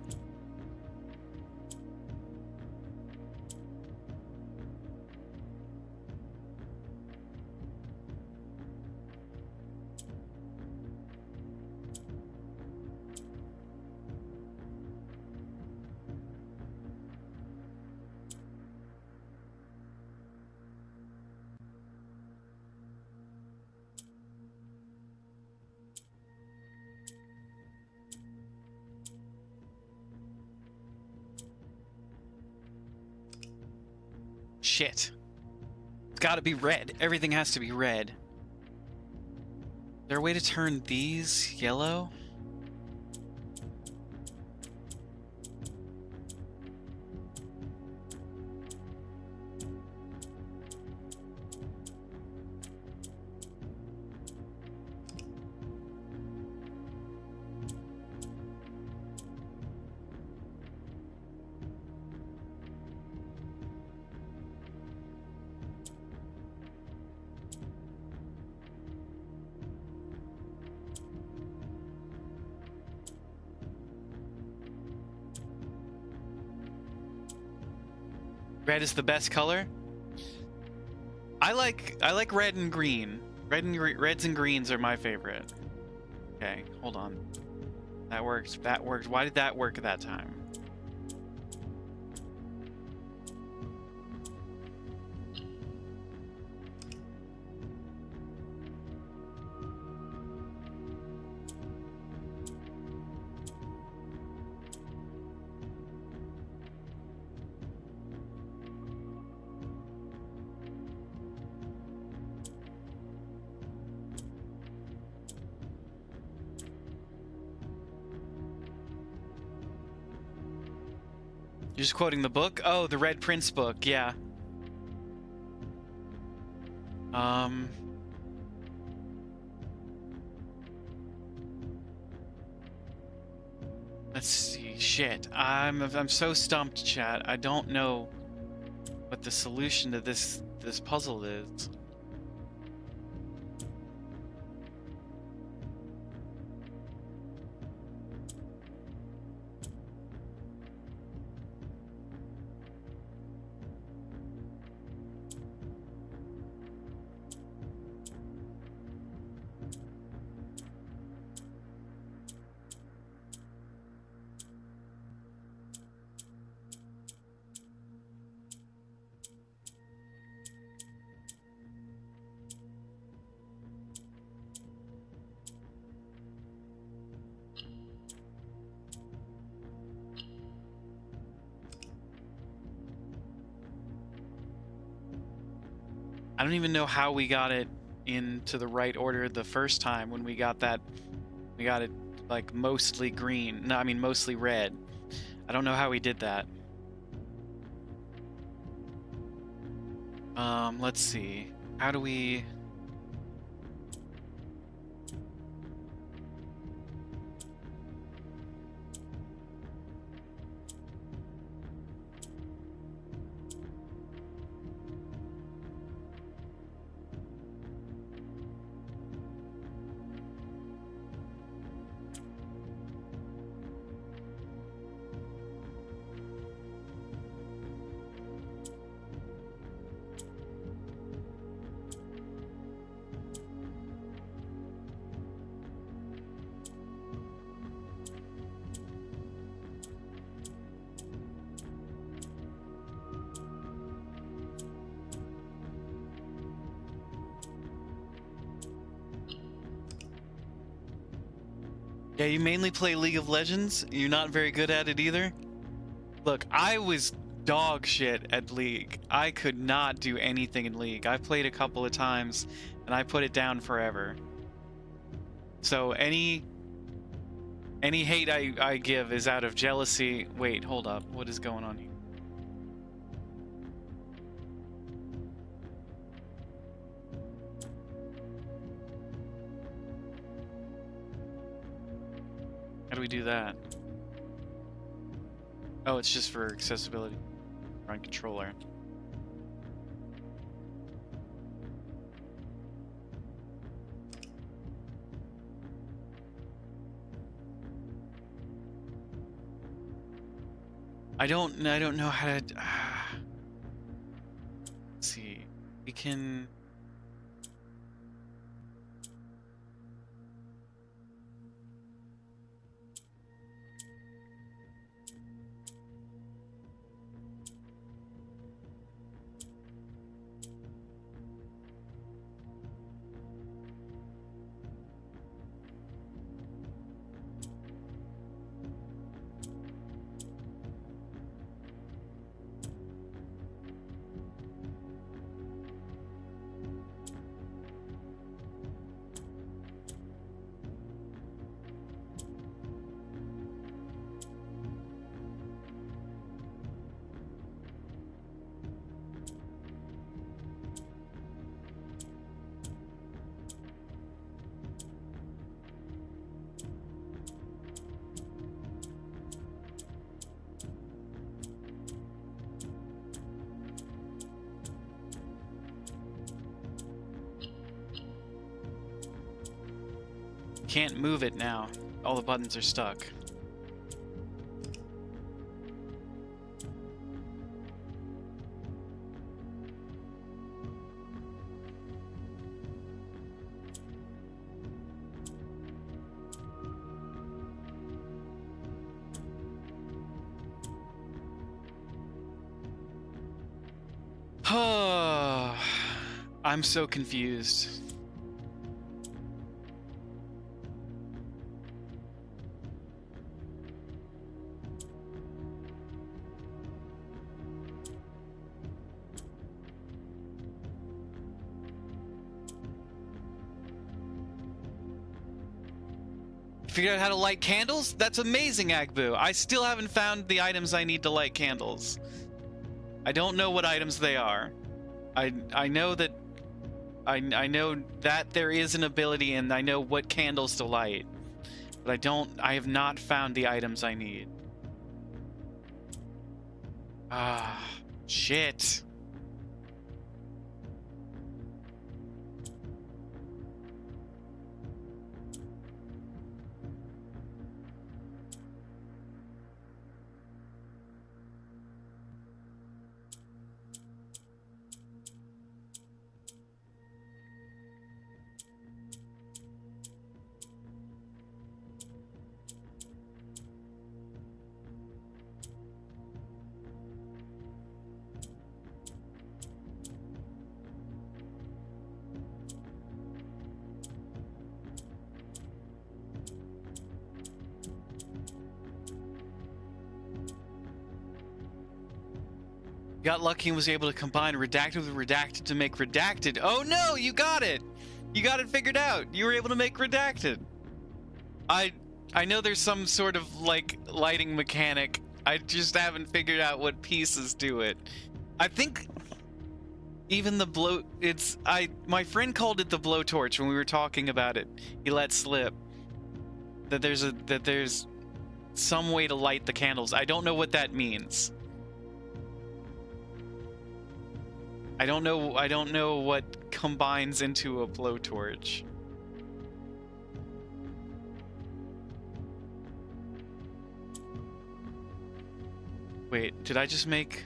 Shit. It's gotta be red. Everything has to be red. Is there a way to turn these yellow? Red is the best color. I like red and green. Reds and greens are my favorite. Okay, hold on. That worked. That worked. Why did that work that time? You're just quoting the book? Oh, the Red Prince book, yeah. Let's see. Shit. I'm so stumped, chat. I don't know what the solution to this puzzle is. don't even know how we got it into the right order the first time when we got that. We got it like mostly green. No, I mean mostly red. I don't know how we did that. Let's see. How do we... Yeah, you mainly play League of Legends? You're not very good at it either? Look, I was dog shit at League. I could not do anything in League. I played a couple of times, and I put it down forever. So any hate I give is out of jealousy. Wait, hold up. What is going on here? How do we do that? Oh, it's just for accessibility on controller. I don't know how to... let's see. We can... Can't move it now. All the buttons are stuck. I'm so confused. Figured out how to light candles? That's amazing, Agbu. I still haven't found the items I need to light candles. I don't know what items they are. I know that I know that there is an ability and I know what candles to light. But I have not found the items I need. Ah, shit. Got lucky and was able to combine redacted with redacted to make redacted. Oh no, you got it! You got it figured out. You were able to make redacted. I know there's some sort of like lighting mechanic. I just haven't figured out what pieces do it. I think even the my friend called it the blowtorch when we were talking about it. He let slip that there's some way to light the candles. I don't know what that means. I don't know what combines into a blowtorch. Wait, did I just make...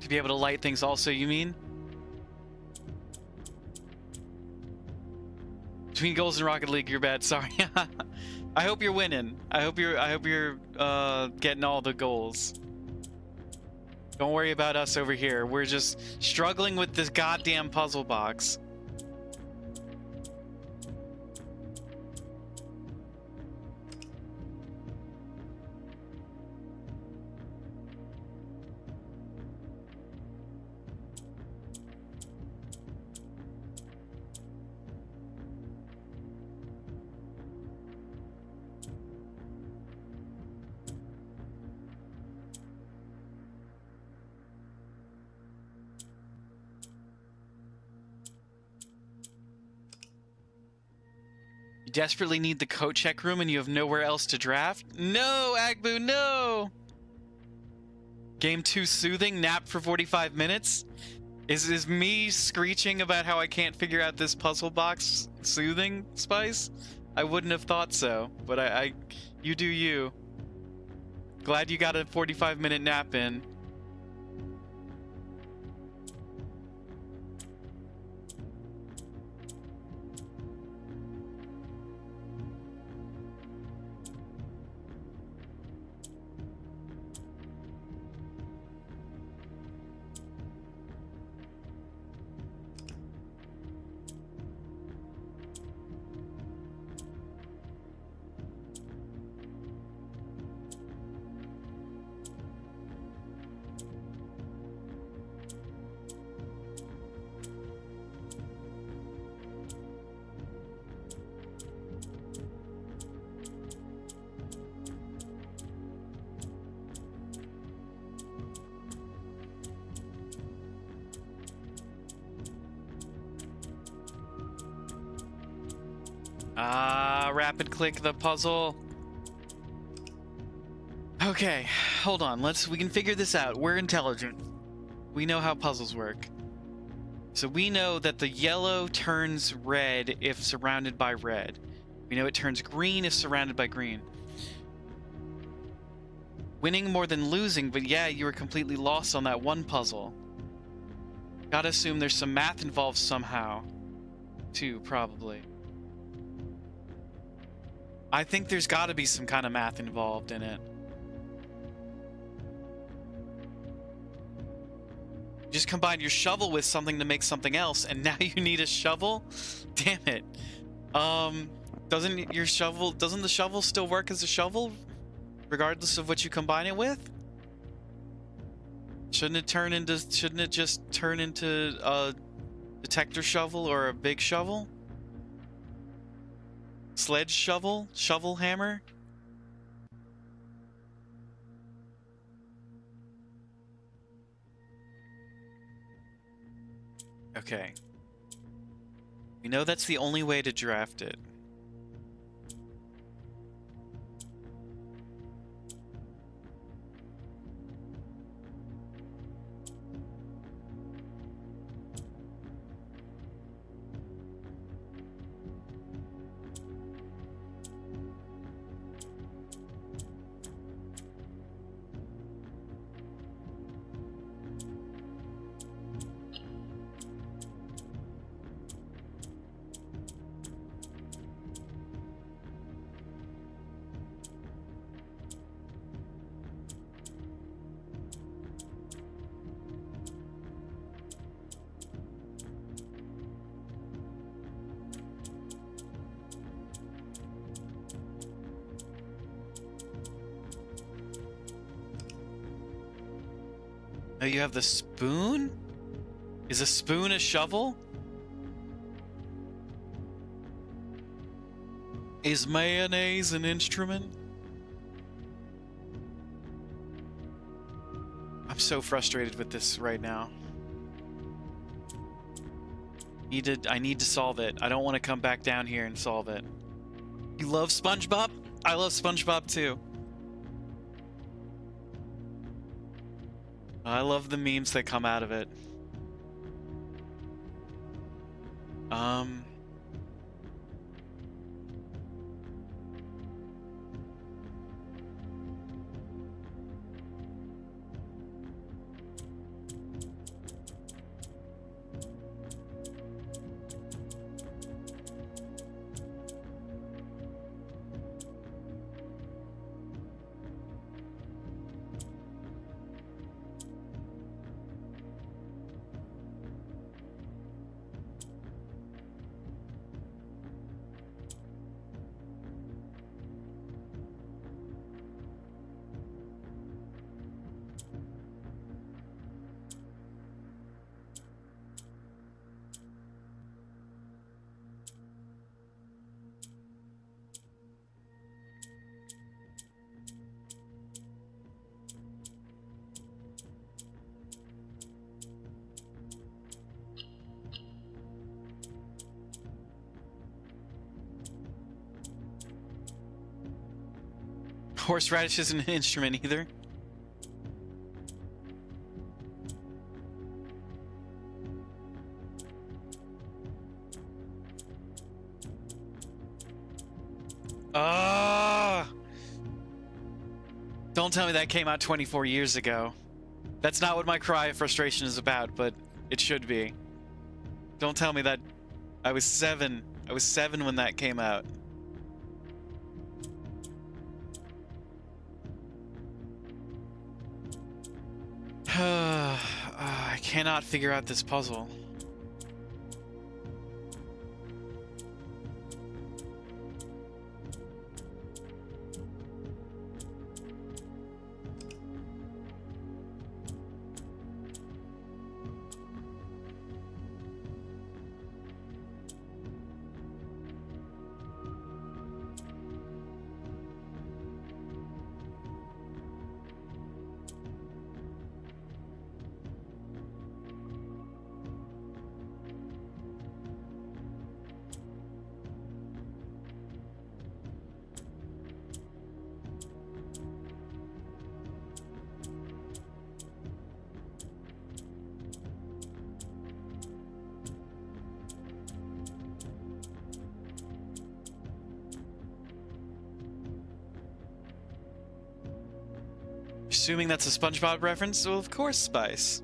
To be able to light things also, you mean? Between goals and Rocket League, you're bad. Sorry. I hope you're winning. I hope you're getting all the goals. Don't worry about us over here. We're just struggling with this goddamn puzzle box. You desperately need the coat check room and you have nowhere else to draft? No, Agbu, no! Game 2 soothing, nap for 45 minutes? Is me screeching about how I can't figure out this puzzle box soothing, Spice? I wouldn't have thought so, but you do you. Glad you got a 45-minute nap in. Rapid click the puzzle. Okay, hold on. We can figure this out. We're intelligent. We know how puzzles work. So we know that the yellow turns red if surrounded by red. We know it turns green if surrounded by green. Winning more than losing, but yeah, you were completely lost on that one puzzle. Gotta assume there's some math involved somehow, too, probably. I think there's gotta be some kind of math involved in it. You just combine your shovel with something to make something else, and now you need a shovel? Damn it. Doesn't the shovel still work as a shovel? Regardless of what you combine it with? Shouldn't it just turn into a detector shovel or a big shovel? Sledge shovel? Shovel hammer? Okay. We know that's the only way to draft it. you have the spoon? Is a spoon a shovel? Is mayonnaise an instrument? I'm so frustrated with this right now. I need to solve it. I don't want to come back down here and solve it. You love SpongeBob? I love SpongeBob too. I love the memes that come out of it. Horseradish isn't an instrument either. Don't tell me that came out 24 years ago. That's not what my cry of frustration is about, but it should be. Don't tell me that. I was 7. I was 7 when that came out. I cannot figure out this puzzle. Assuming that's a SpongeBob reference, well, of course, Spice.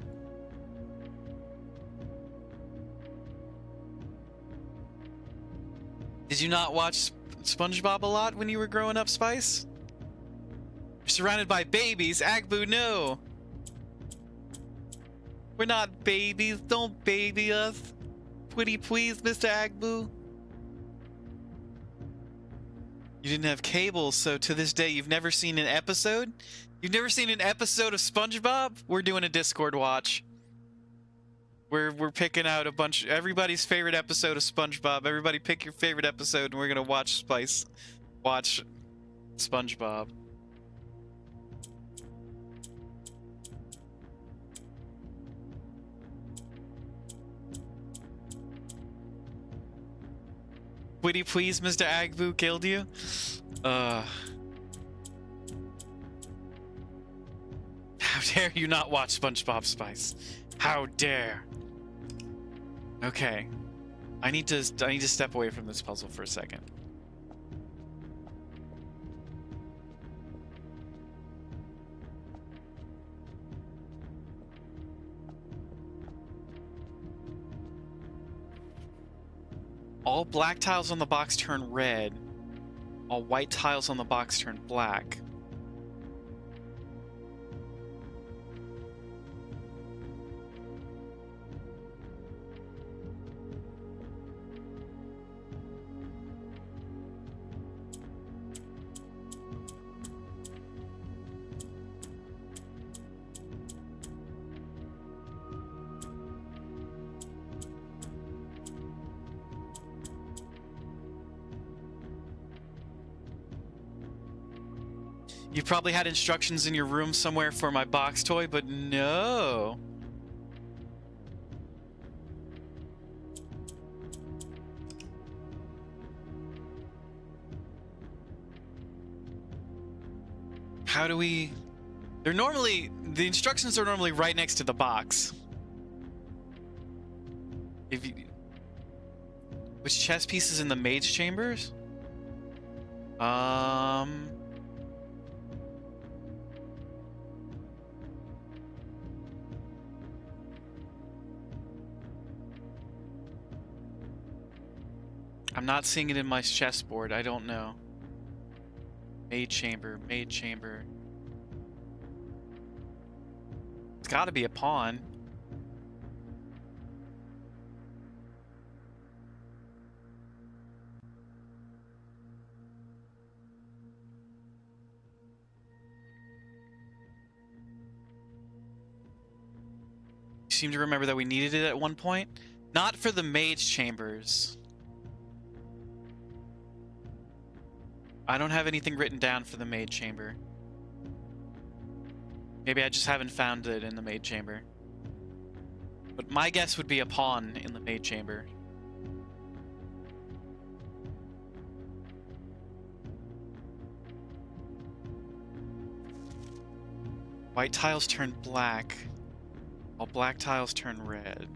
Did you not watch SpongeBob a lot when you were growing up, Spice? You're surrounded by babies. Agbu, no! We're not babies. Don't baby us. Pretty please, Mr. Agbu. You didn't have cable, so to this day you've never seen an episode? You've never seen an episode of SpongeBob? We're doing a Discord watch. We're picking out a bunch, everybody's favorite episode of SpongeBob. Everybody pick your favorite episode and we're gonna watch SpongeBob. Would you please, Mr. Agbu killed you? How dare you not watch SpongeBob, Spice? How dare? Okay. I need to step away from this puzzle for a second. All black tiles on the box turn red. All white tiles on the box turn black. You probably had instructions in your room somewhere for my box toy, but no. How do we... They're normally... The instructions are normally right next to the box. If you... Which chess piece is in the mage chambers? I'm not seeing it in my chessboard. I don't know. Mage chamber, mage chamber. It's got to be a pawn. You seem to remember that we needed it at one point. Not for the mage chambers. I don't have anything written down for the maid chamber. Maybe I just haven't found it in the maid chamber. But my guess would be a pawn in the maid chamber. White tiles turn black, while black tiles turn red.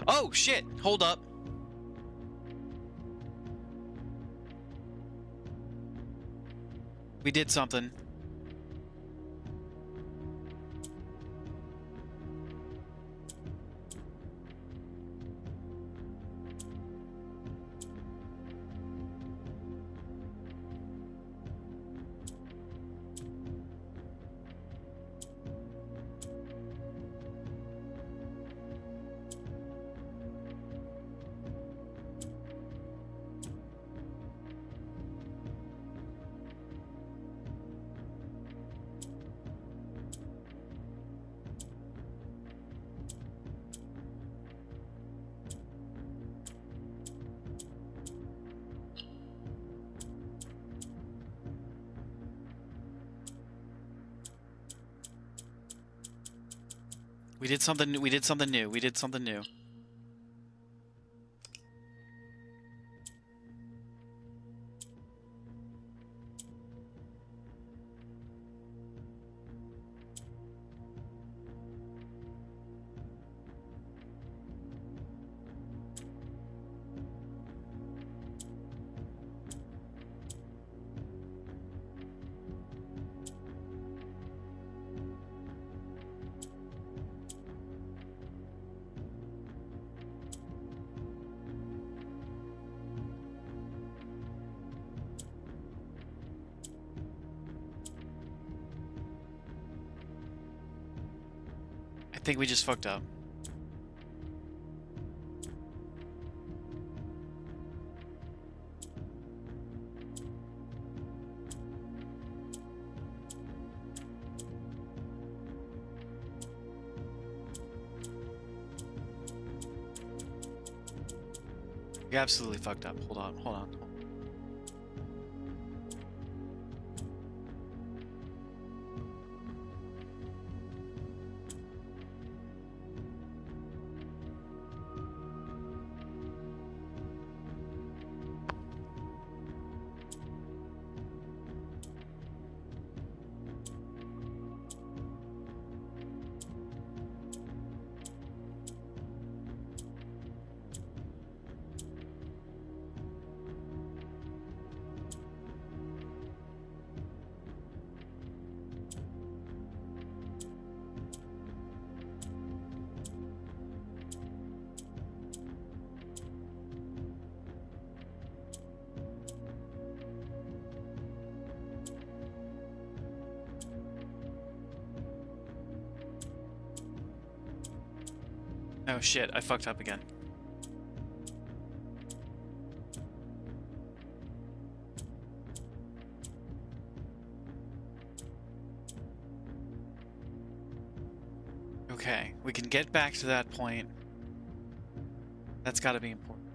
Oh, shit! Hold up. We did something. We did something new. We did something new. We did something new. I think we just fucked up. We absolutely fucked up. Hold on, hold on. Oh shit, I fucked up again. Okay, we can get back to that point. That's gotta be important.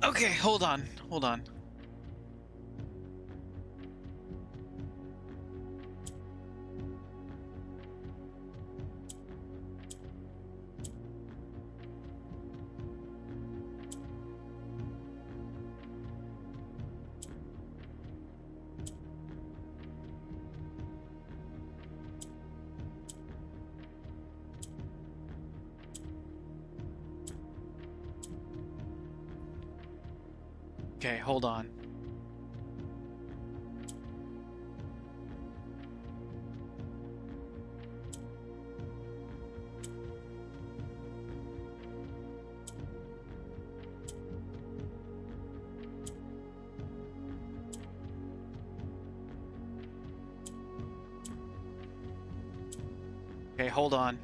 Okay, hold on, hold on. Okay, hold on. Okay, hold on.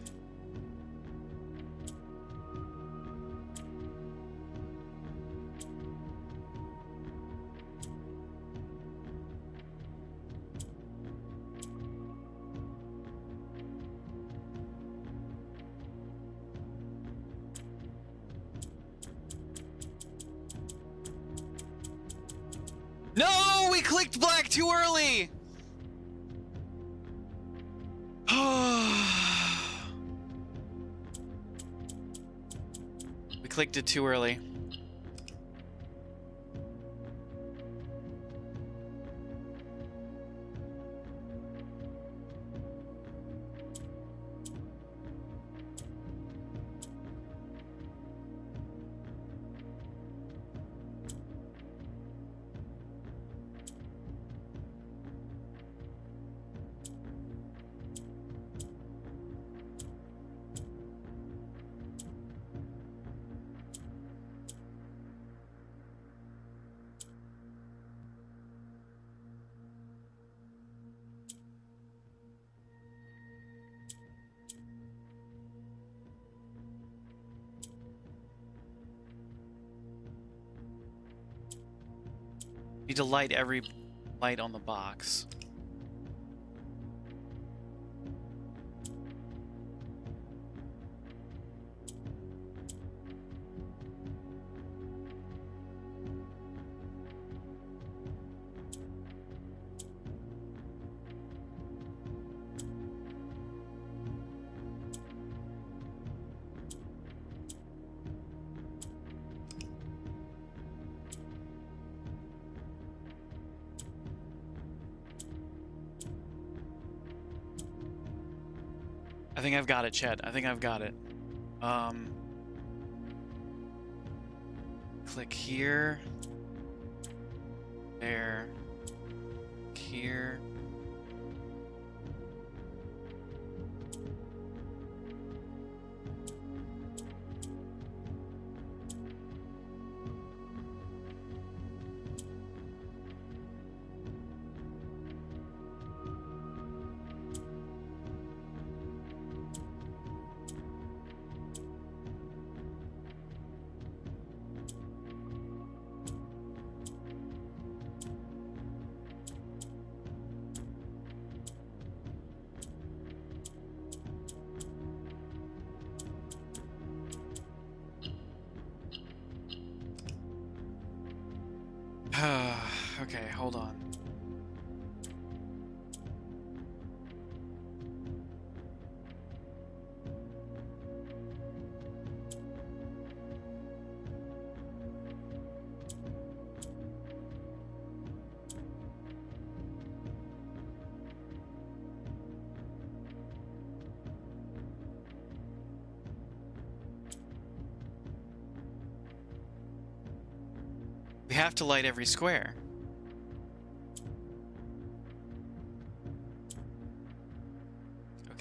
No, we clicked black too early. We clicked it too early. Need to light every light on the box. I think I've got it, Chet. I think I've got it. Click here. There. Here. Okay, hold on. We have to light every square.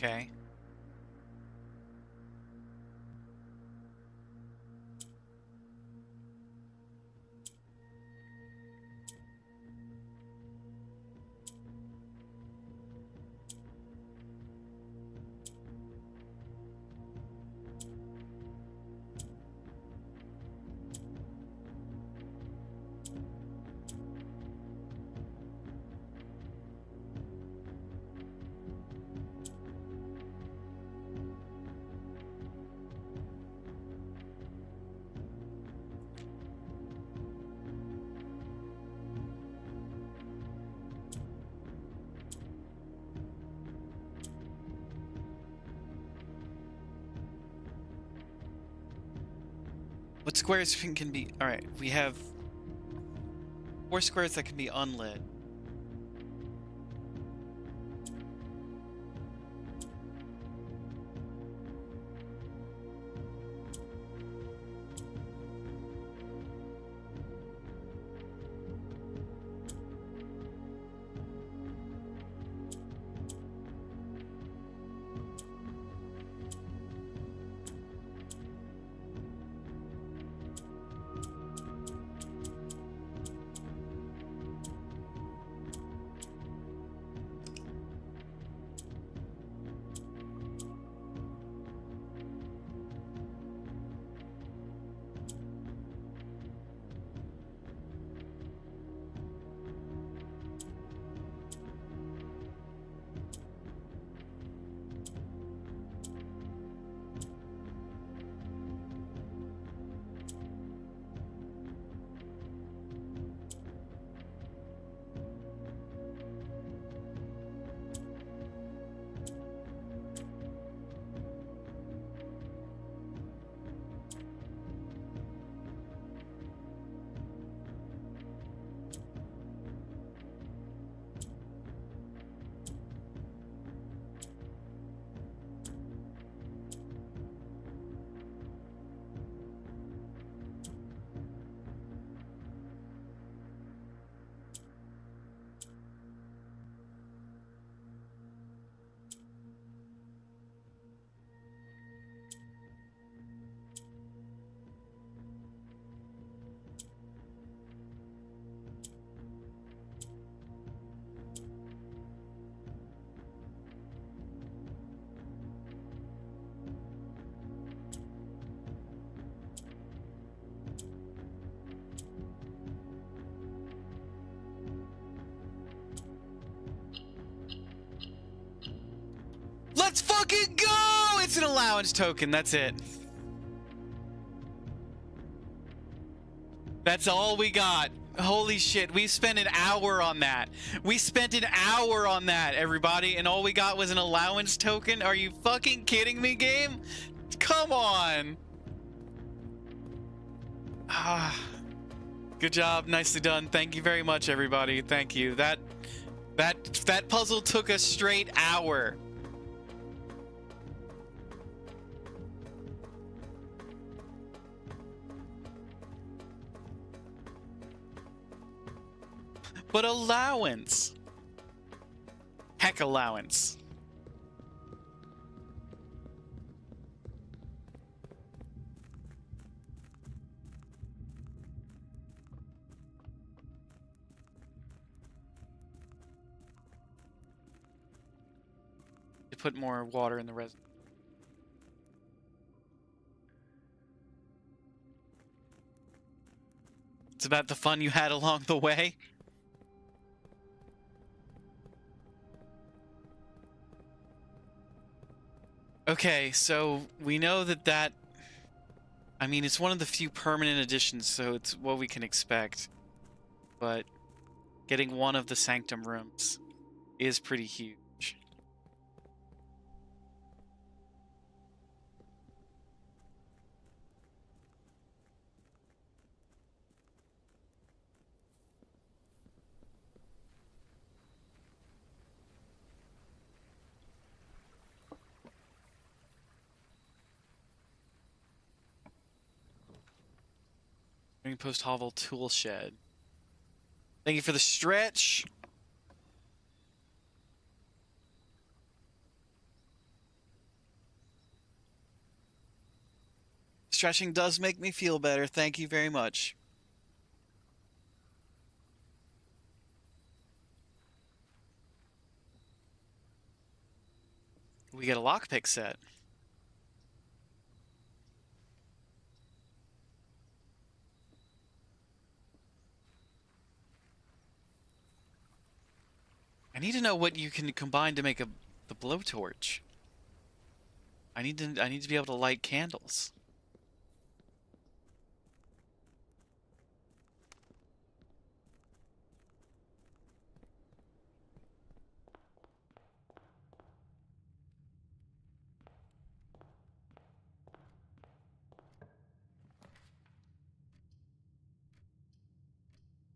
Okay. What squares can be... Alright, we have 4 squares that can be unlit. Let's fucking go! It's an allowance token, that's it. That's all we got. Holy shit, we spent an hour on that. We spent an hour on that, everybody, and all we got was an allowance token? Are you fucking kidding me, game? Come on. Ah. Good job, nicely done. Thank you very much, everybody. Thank you. That puzzle took a straight hour. But allowance. Heck allowance. To put more water in the resin. It's about the fun you had along the way. Okay, so we know that I mean, it's one of the few permanent additions, so it's what we can expect. But getting one of the sanctum rooms is pretty huge. Post Hovel Tool Shed. Thank you for the stretch. Stretching does make me feel better. Thank you very much. We get a lockpick set. I need to know what you can combine to make the blowtorch. I need to be able to light candles.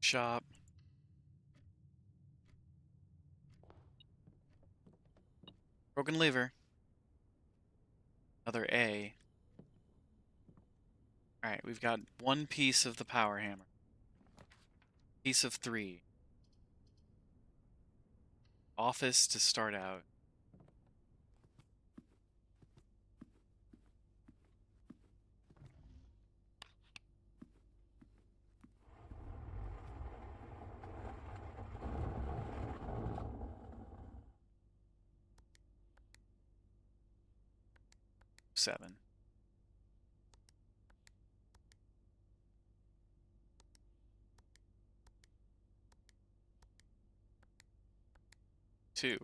Shop. Broken liver. Another A. Alright, we've got one piece of the power hammer. Piece of 3. Office to start out. Seven. Two.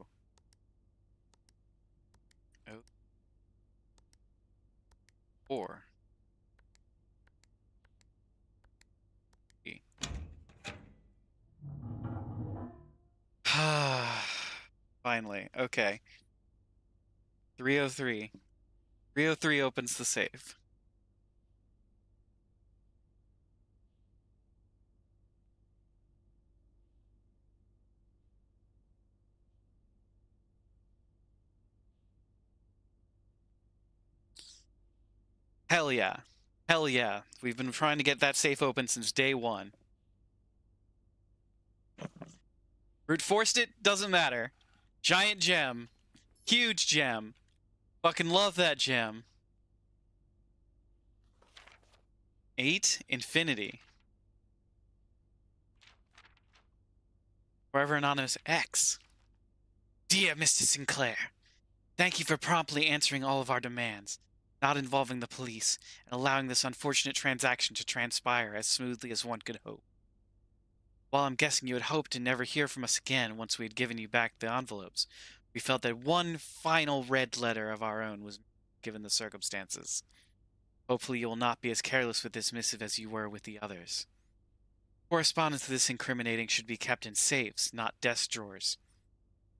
Oh. 4. Finally. Okay. 303. 303 opens the safe. Hell yeah. Hell yeah. We've been trying to get that safe open since day one. Brute forced it, doesn't matter. Giant gem. Huge gem. Fucking love that gem. 8, infinity. Forever Anonymous X. Dear Mr. Sinclair, thank you for promptly answering all of our demands, not involving the police, and allowing this unfortunate transaction to transpire as smoothly as one could hope. While I'm guessing you had hoped to never hear from us again once we had given you back the envelopes, we felt that one final red letter of our own was given the circumstances. Hopefully you will not be as careless with this missive as you were with the others. Correspondence to this incriminating should be kept in safes, not desk drawers.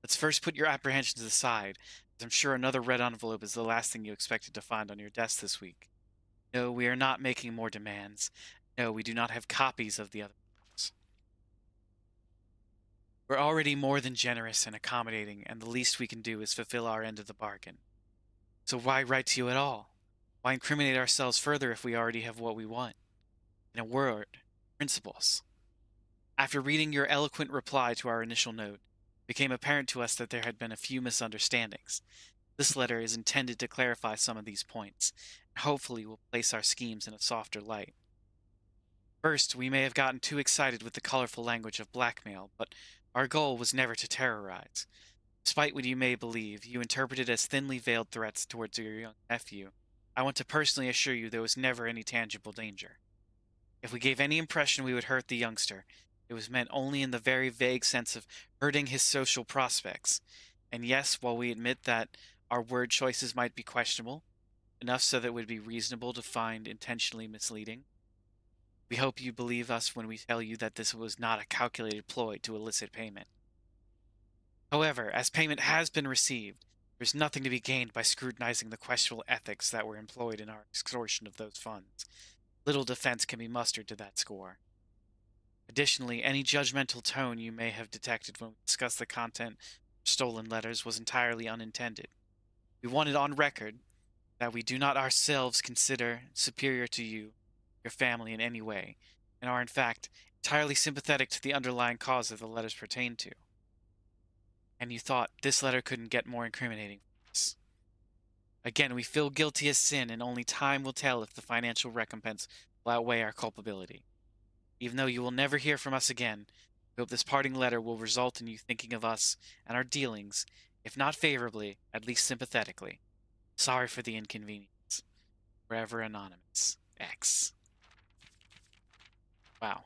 Let's first put your apprehensions aside, as I'm sure another red envelope is the last thing you expected to find on your desk this week. No, we are not making more demands. No, we do not have copies of the other ones. We're already more than generous and accommodating, and the least we can do is fulfill our end of the bargain. So why write to you at all? Why incriminate ourselves further if we already have what we want? In a word, principles. After reading your eloquent reply to our initial note, it became apparent to us that there had been a few misunderstandings. This letter is intended to clarify some of these points, and hopefully will place our schemes in a softer light. First, we may have gotten too excited with the colorful language of blackmail, but our goal was never to terrorize. Despite what you may believe, you interpreted as thinly veiled threats towards your young nephew. I want to personally assure you there was never any tangible danger. If we gave any impression we would hurt the youngster, it was meant only in the very vague sense of hurting his social prospects. And yes, while we admit that our word choices might be questionable, enough so that it would be reasonable to find intentionally misleading, we hope you believe us when we tell you that this was not a calculated ploy to elicit payment. However, as payment has been received, there's nothing to be gained by scrutinizing the questionable ethics that were employed in our extortion of those funds. Little defense can be mustered to that score. Additionally, any judgmental tone you may have detected when we discussed the content of stolen letters was entirely unintended. We wanted on record that we do not ourselves consider superior to you, your family in any way, and are in fact entirely sympathetic to the underlying cause that the letters pertain to. And you thought this letter couldn't get more incriminating for us. Again, we feel guilty as sin, and only time will tell if the financial recompense will outweigh our culpability. Even though you will never hear from us again, we hope this parting letter will result in you thinking of us and our dealings, if not favorably, at least sympathetically. Sorry for the inconvenience. Forever Anonymous. X. Wow.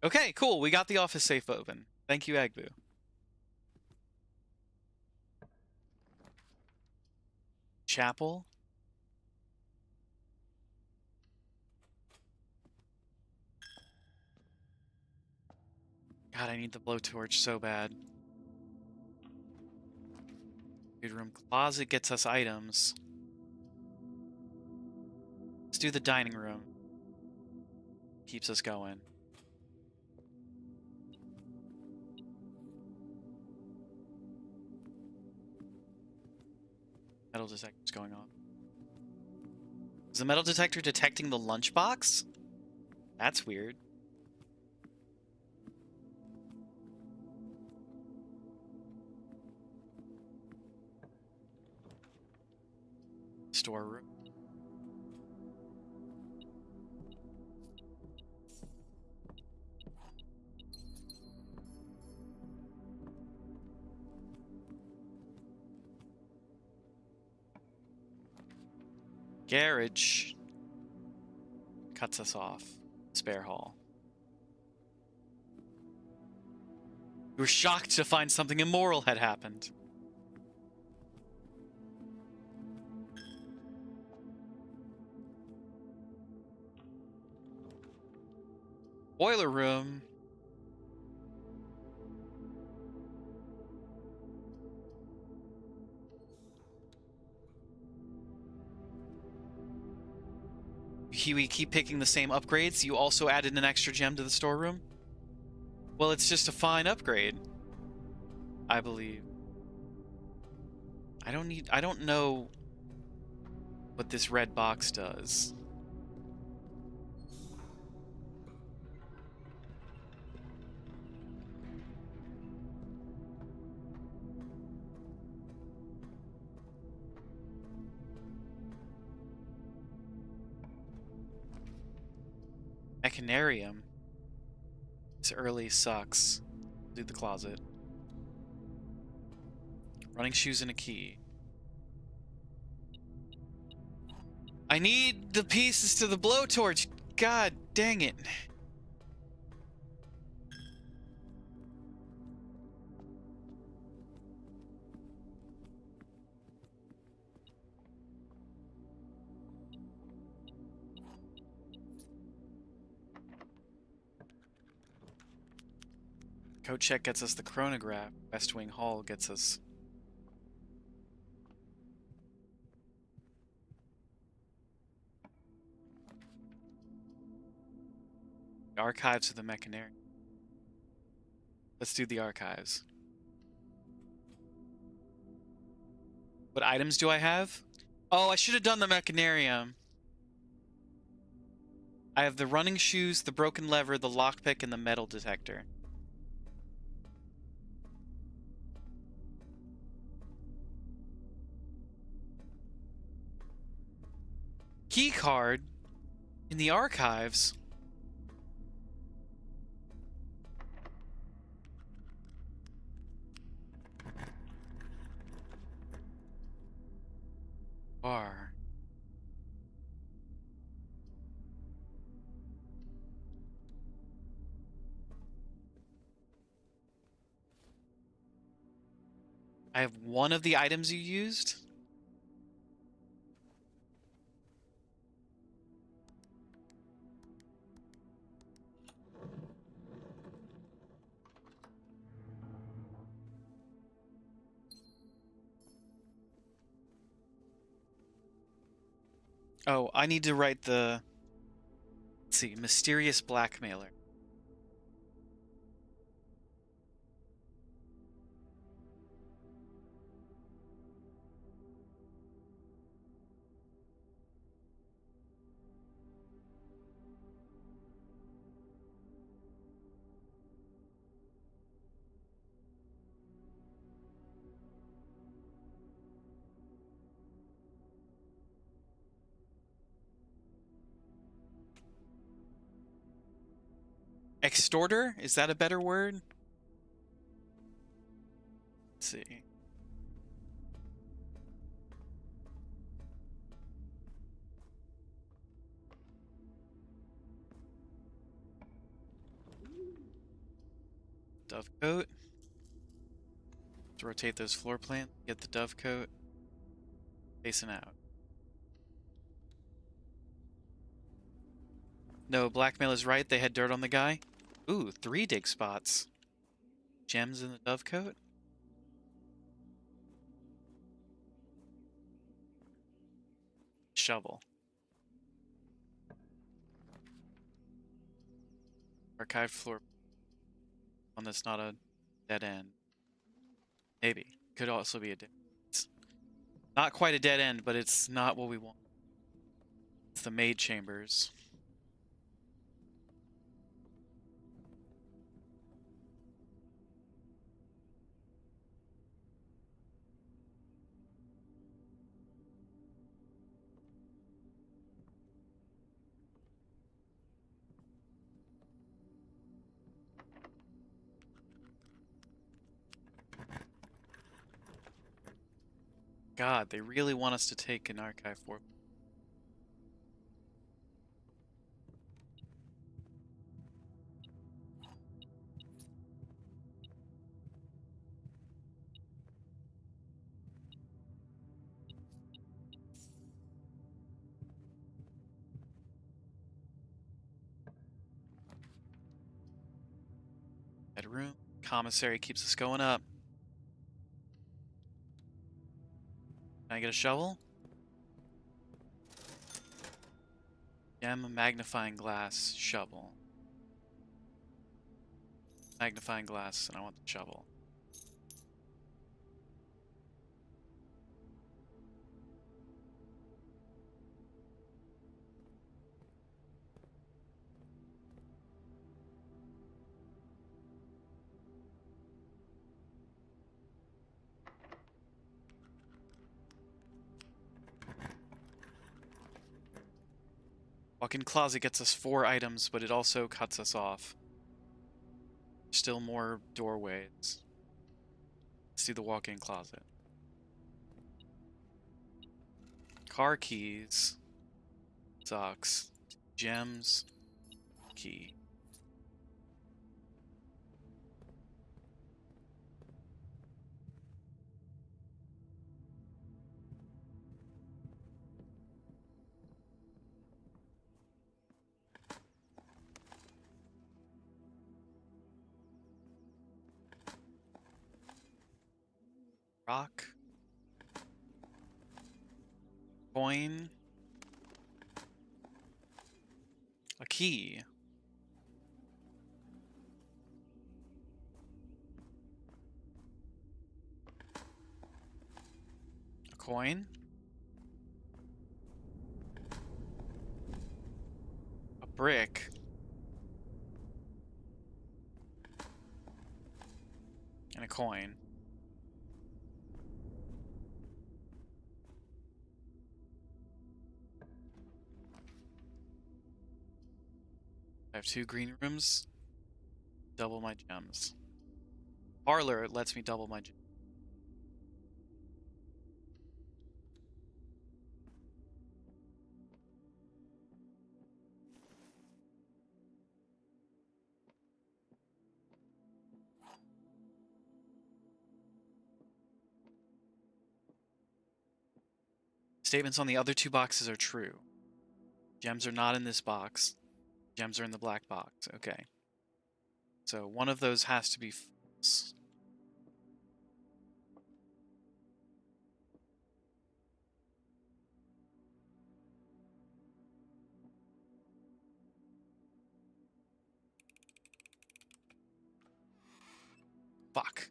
Okay, cool. We got the office safe open. Thank you, Agbu. Chapel. God, I need the blowtorch so bad. Food room closet gets us items. Let's do the dining room. Keeps us going. Metal detector's going off. Is the metal detector detecting the lunchbox? That's weird. Storeroom. Garage. Cuts us off. Spare hall. We were shocked to find something immoral had happened. Boiler room. We keep picking the same upgrades. You also added an extra gem to the storeroom? Well, it's just a fine upgrade, I believe. I don't know what this red box does. Mechanarium. This early sucks. Do the closet. Running shoes and a key. I need the pieces to the blowtorch. God dang it. Code check gets us the chronograph. West Wing Hall gets us... the archives of the Mechanarium. Let's do the archives. What items do I have? Oh, I should have done the Mechanarium. I have the running shoes, the broken lever, the lockpick, and the metal detector. Key card in the archives. Bar. I have one of the items you used. Oh, I need to write the... Let's see, mysterious blackmailer. Extorter? Is that a better word? Let's see. Dovecote. Let's rotate those floor plans. Get the dovecote. Facing out. No, blackmail is right. They had dirt on the guy. Ooh, 3 dig spots. Gems in the dovecote. Shovel. Archived floor. One that's not a dead end. Maybe. Could also be a dead end. It's not quite a dead end, but it's not what we want. It's the maid chambers. God, they really want us to take an archive for bedroom. Commissary keeps us going up. Can I get a shovel? Gem, magnifying glass, shovel. Magnifying glass, and I want the shovel. Walk-in closet gets us 4 items, but it also cuts us off. Still more doorways. Let's do the walk-in closet. Car keys. Sucks. Gems. Key. Rock. Coin. A key. A coin. A brick. And a coin. I have 2 green rooms. Double my gems. Parlor lets me double my gems. Statements on the other 2 boxes are true. Gems are not in this box. Gems are in the black box. Okay. So one of those has to be false. Fuck.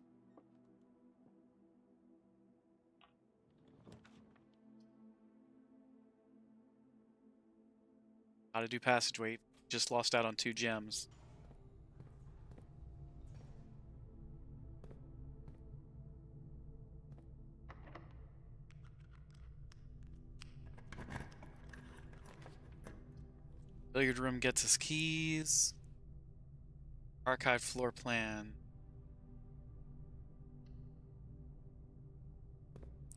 How to do passageway. Just lost out on 2 gems. Billiard room gets us keys. Archive floor plan.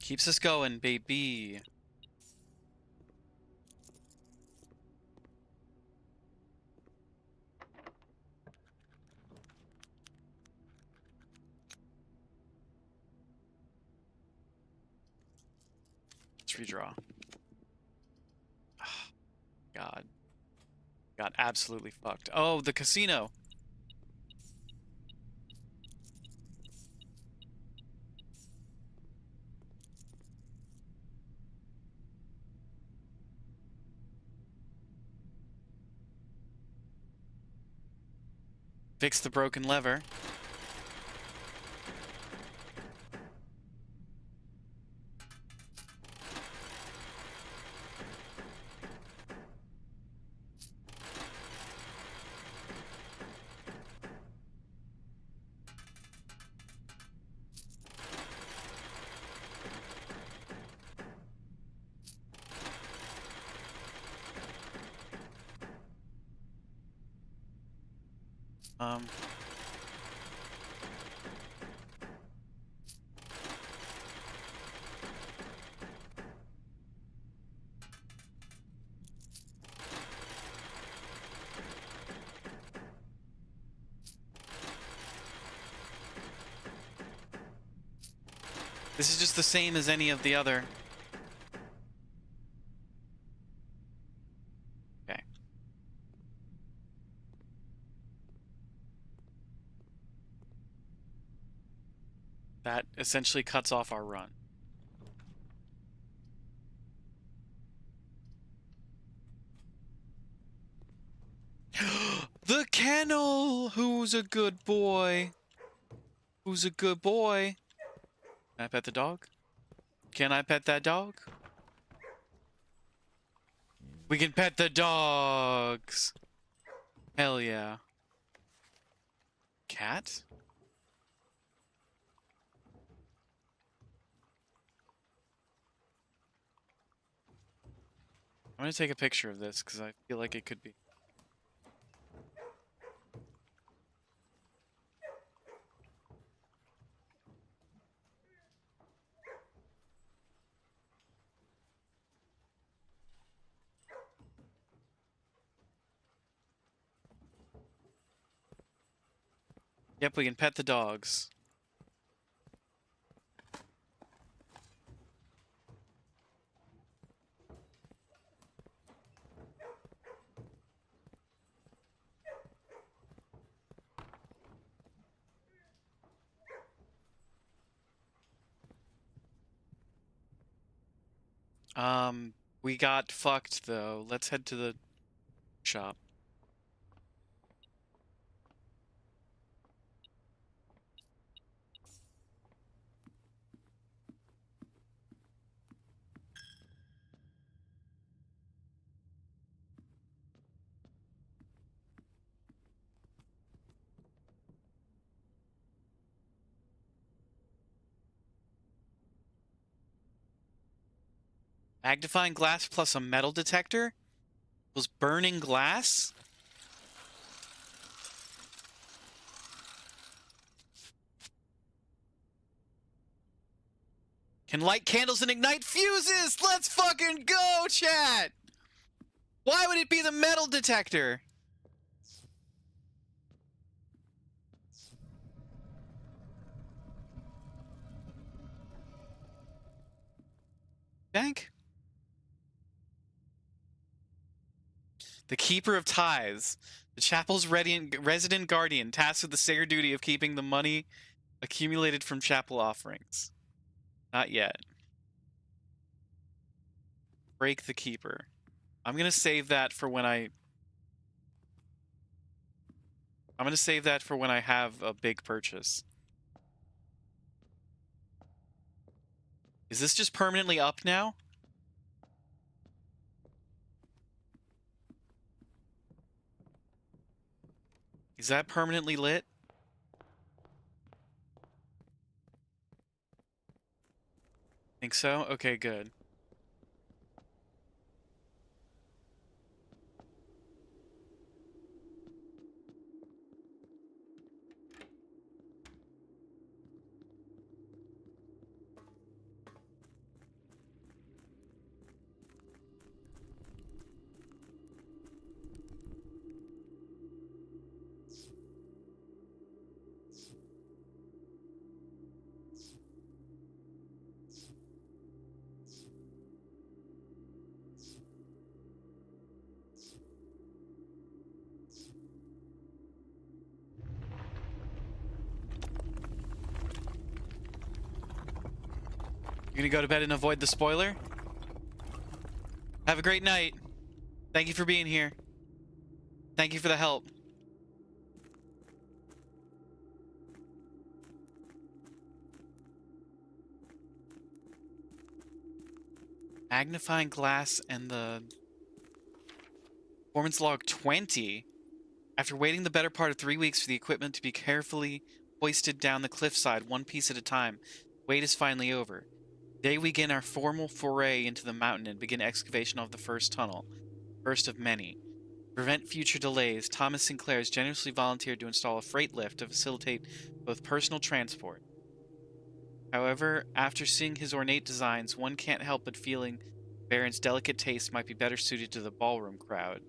Keeps us going, baby. Let's redraw. God. Got absolutely fucked. Oh, the casino. Fix the broken lever. Um... This is just the same as any of the other. Okay. That essentially cuts off our run. The kennel! Who's a good boy? Who's a good boy? Can I pet the dog? Can I pet that dog? We can pet the dogs! Hell yeah. Cat? I'm gonna take a picture of this because I feel like it could be. Yep, we can pet the dogs. We got fucked though. Let's head to the shop. Magnifying glass plus a metal detector? Was burning glass? Can light candles and ignite fuses! Let's fucking go, chat! Why would it be the metal detector? Bank? The Keeper of Tithes. The chapel's resident guardian, tasked with the sacred duty of keeping the money accumulated from chapel offerings. Not yet. Break the Keeper. I'm gonna save that for when I'm gonna save that for when I have a big purchase. Is this just permanently up now? Is that permanently lit? Think so? Okay, good. You're gonna go to bed and avoid the spoiler? Have a great night. Thank you for being here. Thank you for the help. Magnifying glass and the performance log 20. After waiting the better part of 3 weeks for the equipment to be carefully hoisted down the cliffside one piece at a time, wait is finally over. Today we begin our formal foray into the mountain and begin excavation of the first tunnel, first of many. To prevent future delays, Thomas Sinclair has generously volunteered to install a freight lift to facilitate both personal transport. However, after seeing his ornate designs, one can't help but feeling Baron's delicate taste might be better suited to the ballroom crowd.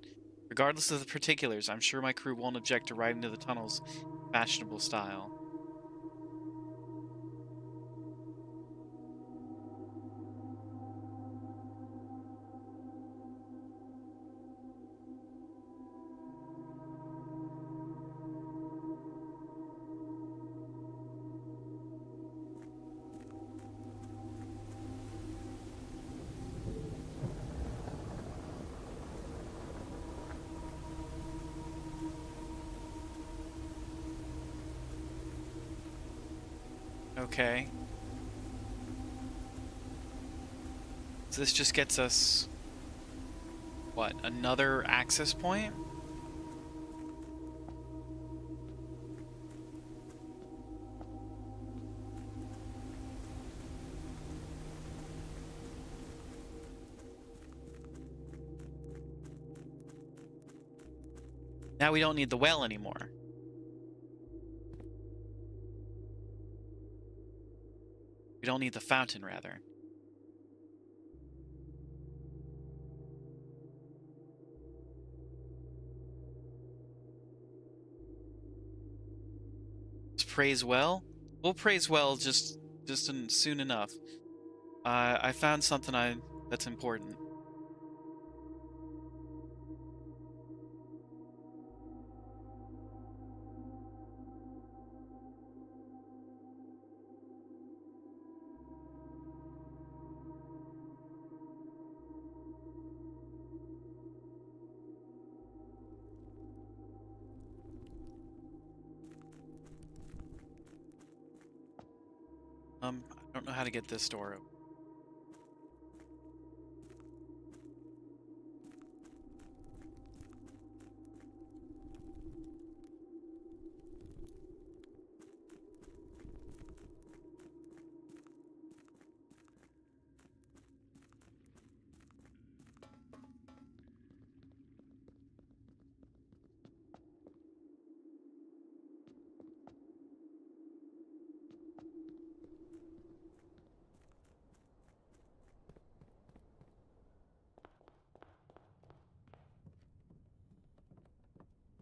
Regardless of the particulars, I'm sure my crew won't object to riding to the tunnels in fashionable style. Okay. So this just gets us, what, another access point? Now we don't need the well anymore. We don't need the fountain, rather. Let's praise well. We'll praise well just soon enough. I found something that's important. I don't know how to get this door open.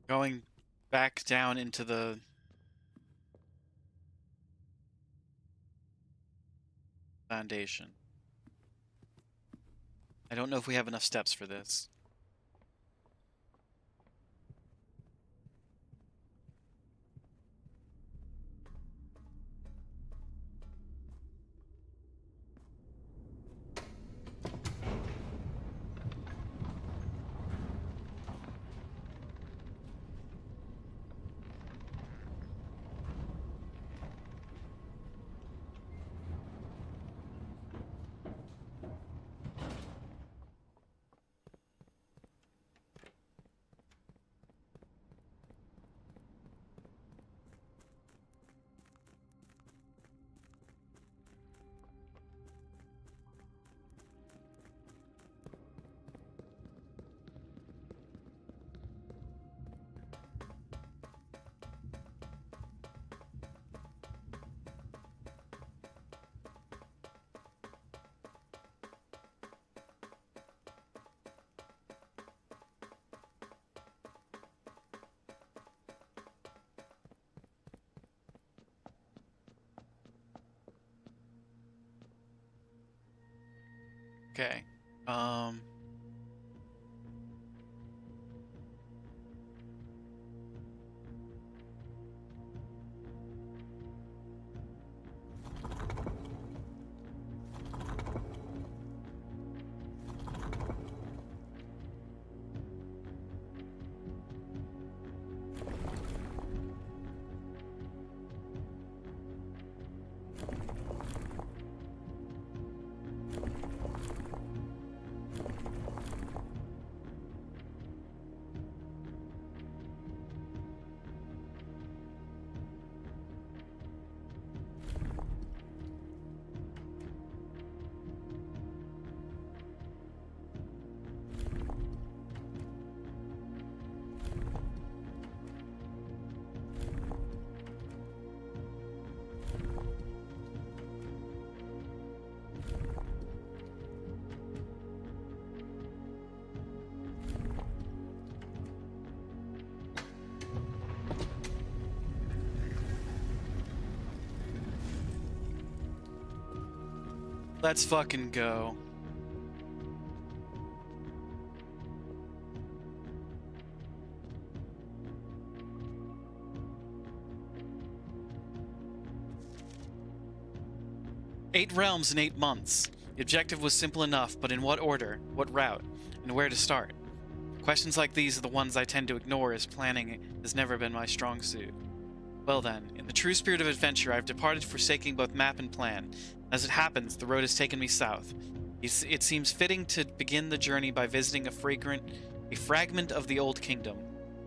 Going back down into the foundation. I don't know if we have enough steps for this. Okay. Let's fucking go. Eight realms in 8 months. The objective was simple enough, but in what order, what route, and where to start? Questions like these are the ones I tend to ignore, as planning has never been my strong suit. Well then, in the true spirit of adventure, I have departed, forsaking both map and plan. As it happens, the road has taken me south. It seems fitting to begin the journey by visiting a fragment of the Old Kingdom,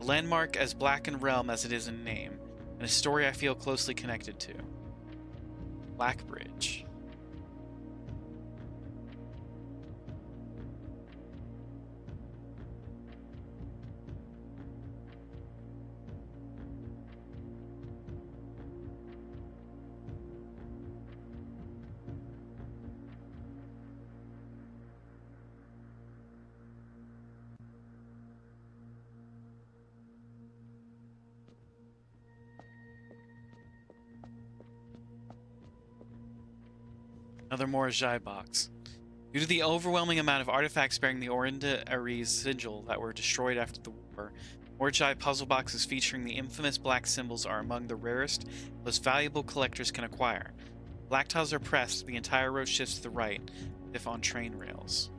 a landmark as black in realm as it is in name, and a story I feel closely connected to. Blackbridge. Another Morajai box. Due to the overwhelming amount of artifacts bearing the Orinda Ares sigil that were destroyed after the war, Morajai puzzle boxes featuring the infamous black symbols are among the rarest, most valuable collectors can acquire. Black tiles are pressed, the entire road shifts to the right, as if on train rails.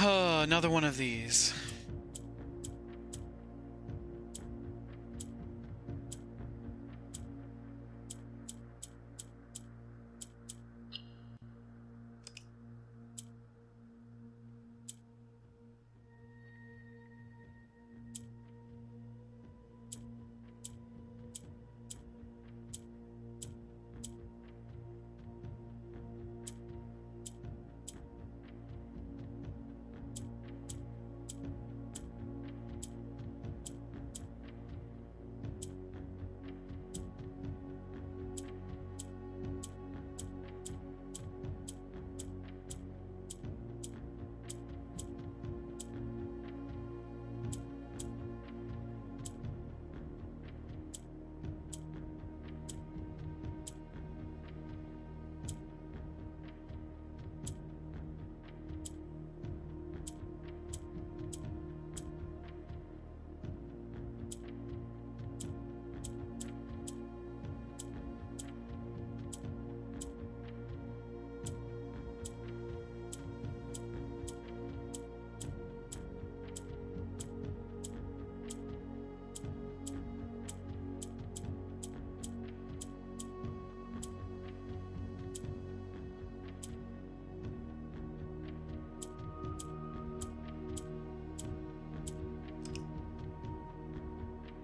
Oh, another one of these.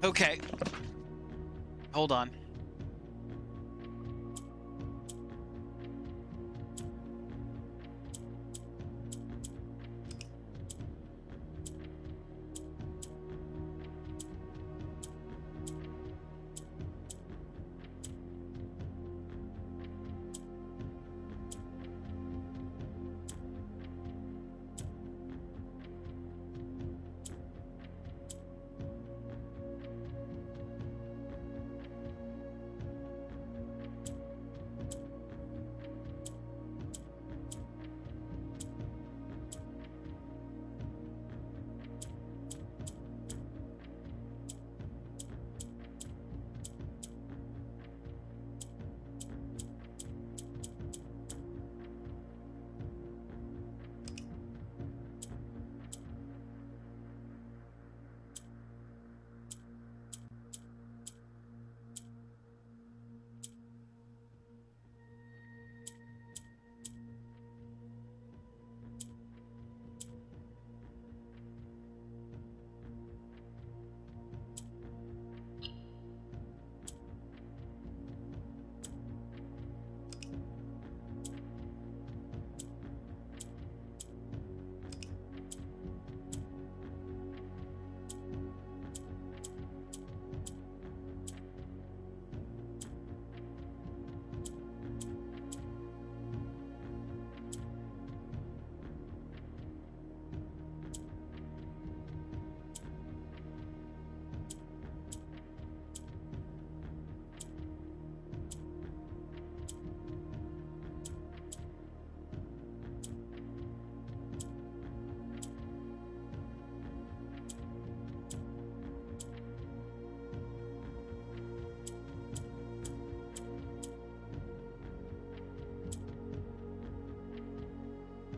Okay. Hold on.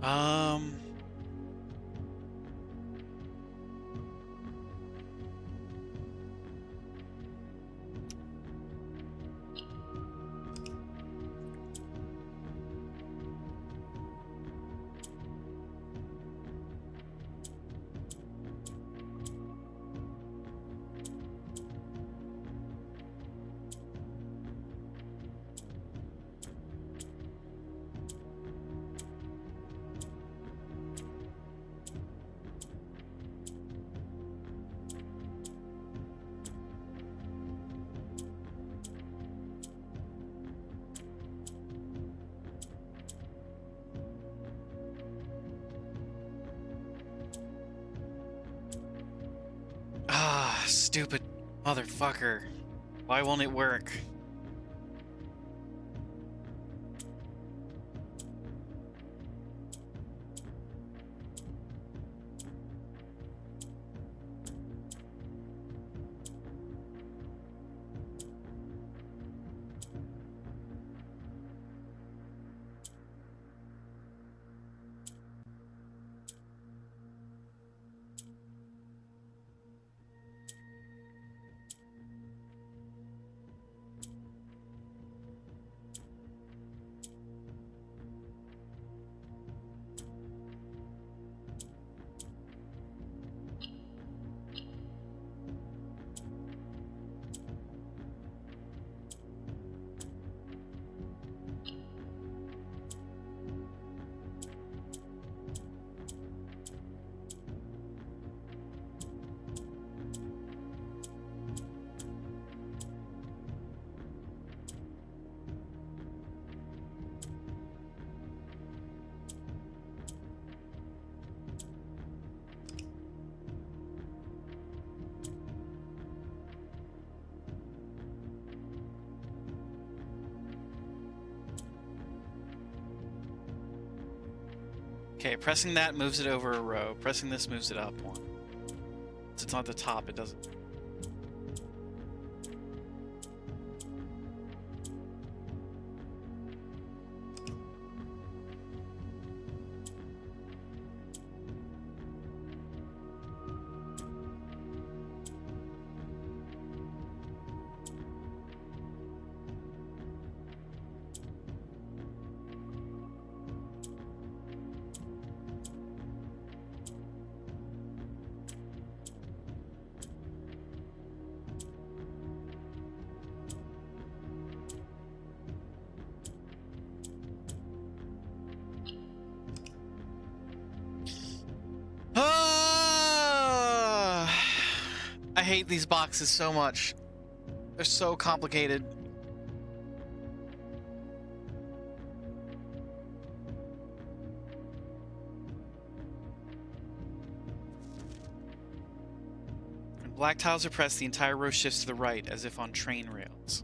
Um. Ah, stupid motherfucker. Why won't it work? Okay, pressing that moves it over a row. Pressing this moves it up one. Since it's on the top, it doesn't. I hate these boxes so much. They're so complicated. When black tiles are pressed, the entire row shifts to the right, as if on train rails.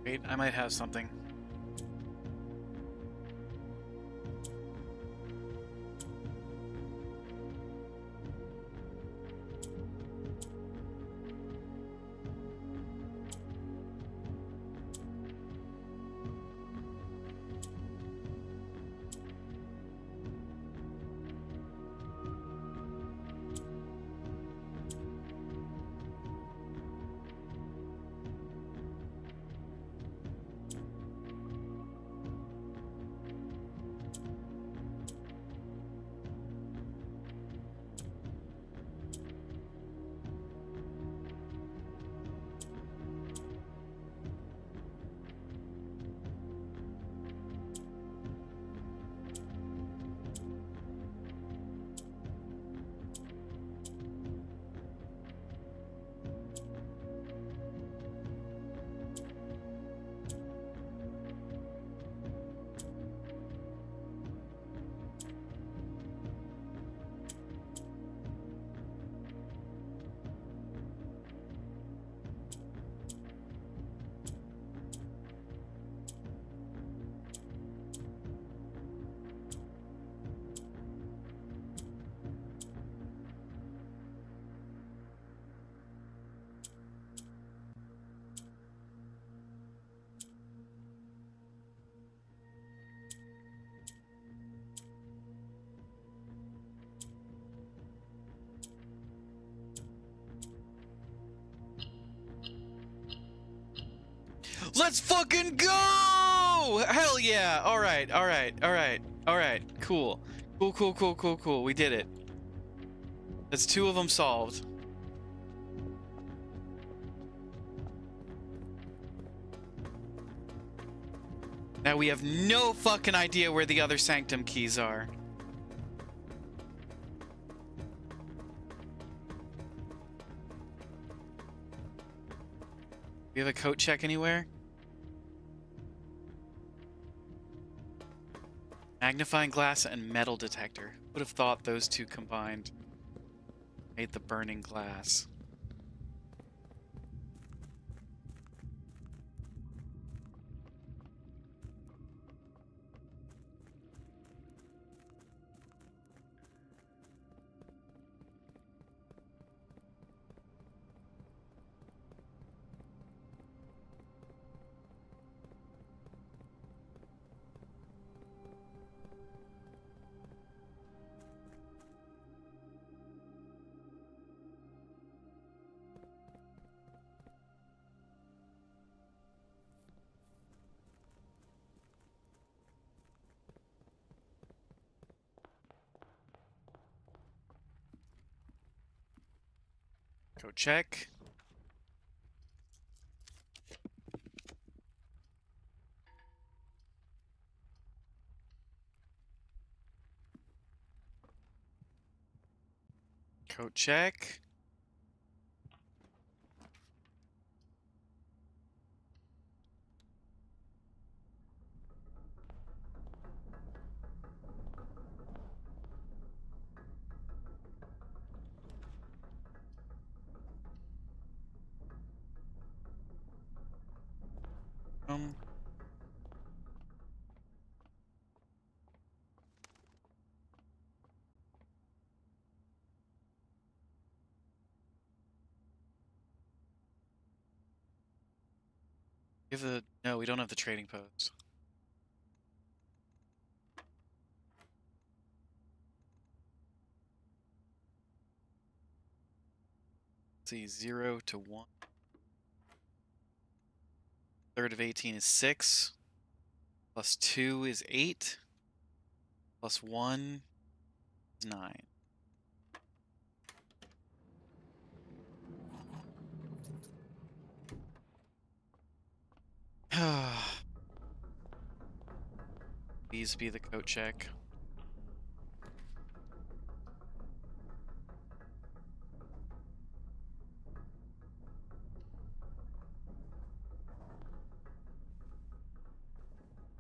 Wait, I might have something. Let's fucking go! Hell yeah! Alright, alright, alright, alright. Cool. Cool, cool, cool, cool, cool. We did it. That's 2 of them solved. Now we have no fucking idea where the other sanctum keys are. Do you have a coat check anywhere? Magnifying glass and metal detector. Would have thought those 2 combined made the burning glass. Coat check. Coat check. Give the no, we don't have the trading post. Let's see, 0 to 1. Third of 18 is 6. Plus 2 is 8. Plus 1 is 9. Please be the coat check.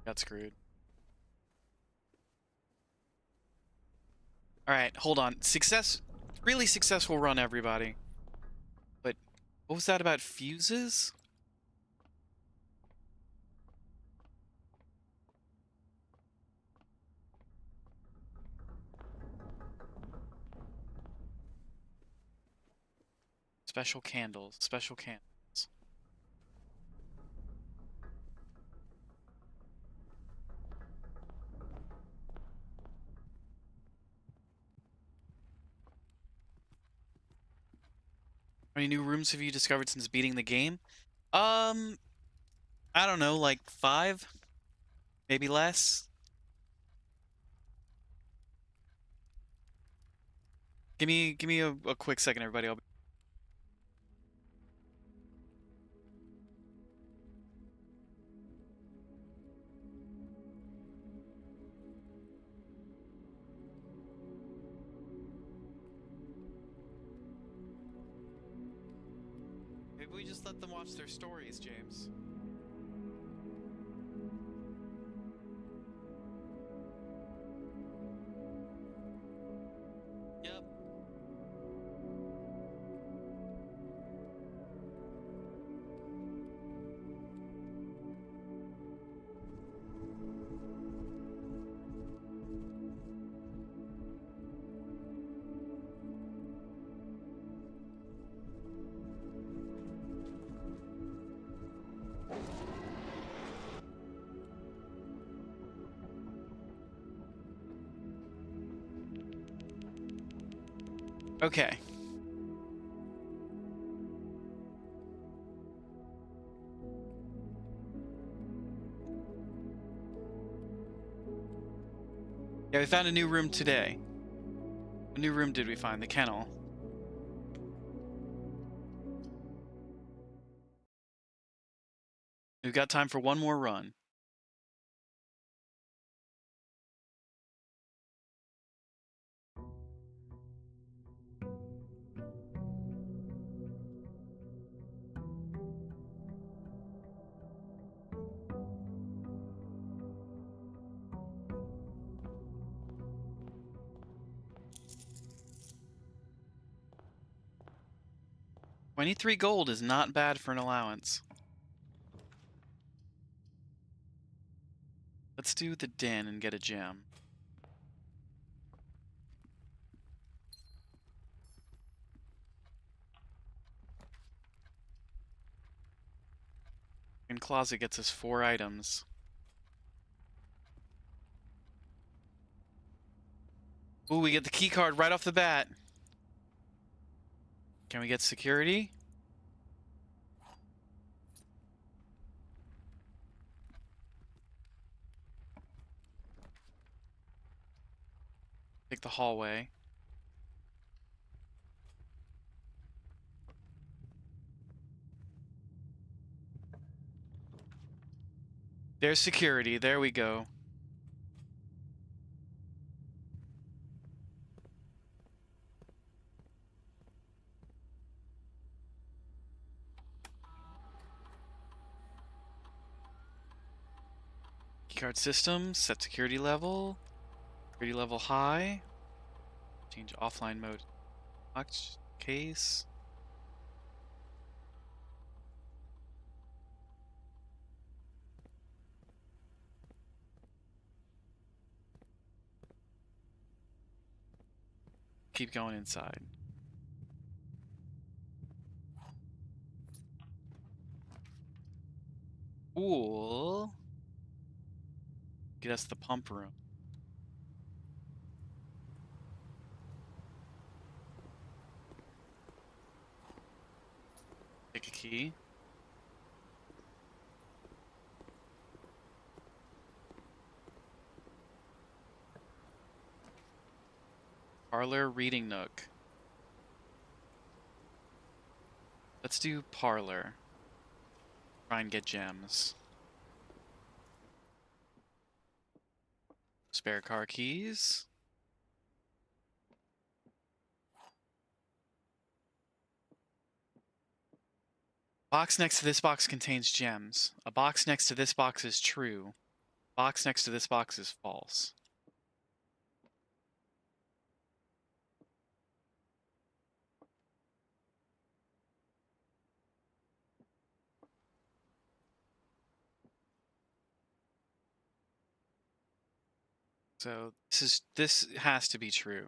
Got screwed. Alright, hold on. Really successful run, everybody. But what was that about fuses? Special candles, special candles. How many new rooms have you discovered since beating the game? I don't know, like 5? Maybe less? Give me a quick second, everybody. Maybe we just let them watch their stories, James. Yep. Okay. Yeah, we found a new room today. What new room did we find? The kennel. We've got time for one more run. $23 gold is not bad for an allowance. Let's do the den and get a gem. And closet gets us 4 items. Ooh, we get the key card right off the bat. Can we get security? Take the hallway. There's security. There we go. Keycard system. Set security level. Security level high. Change offline mode. Locked case. Keep going inside. Cool. Get us the pump room. Take a key. Parlor reading nook. Let's do parlor. Try and get gems. Spare car keys. Box next to this box contains gems. A box next to this box is true. Box next to this box is false. So this has to be true.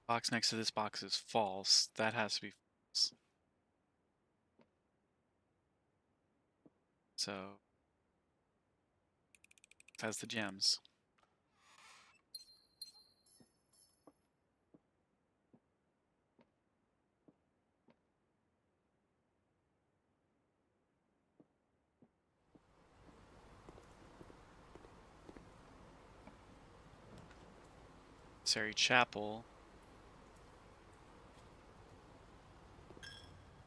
Box next to this box is false. That has to be false. So it has the gems. Sorry, chapel.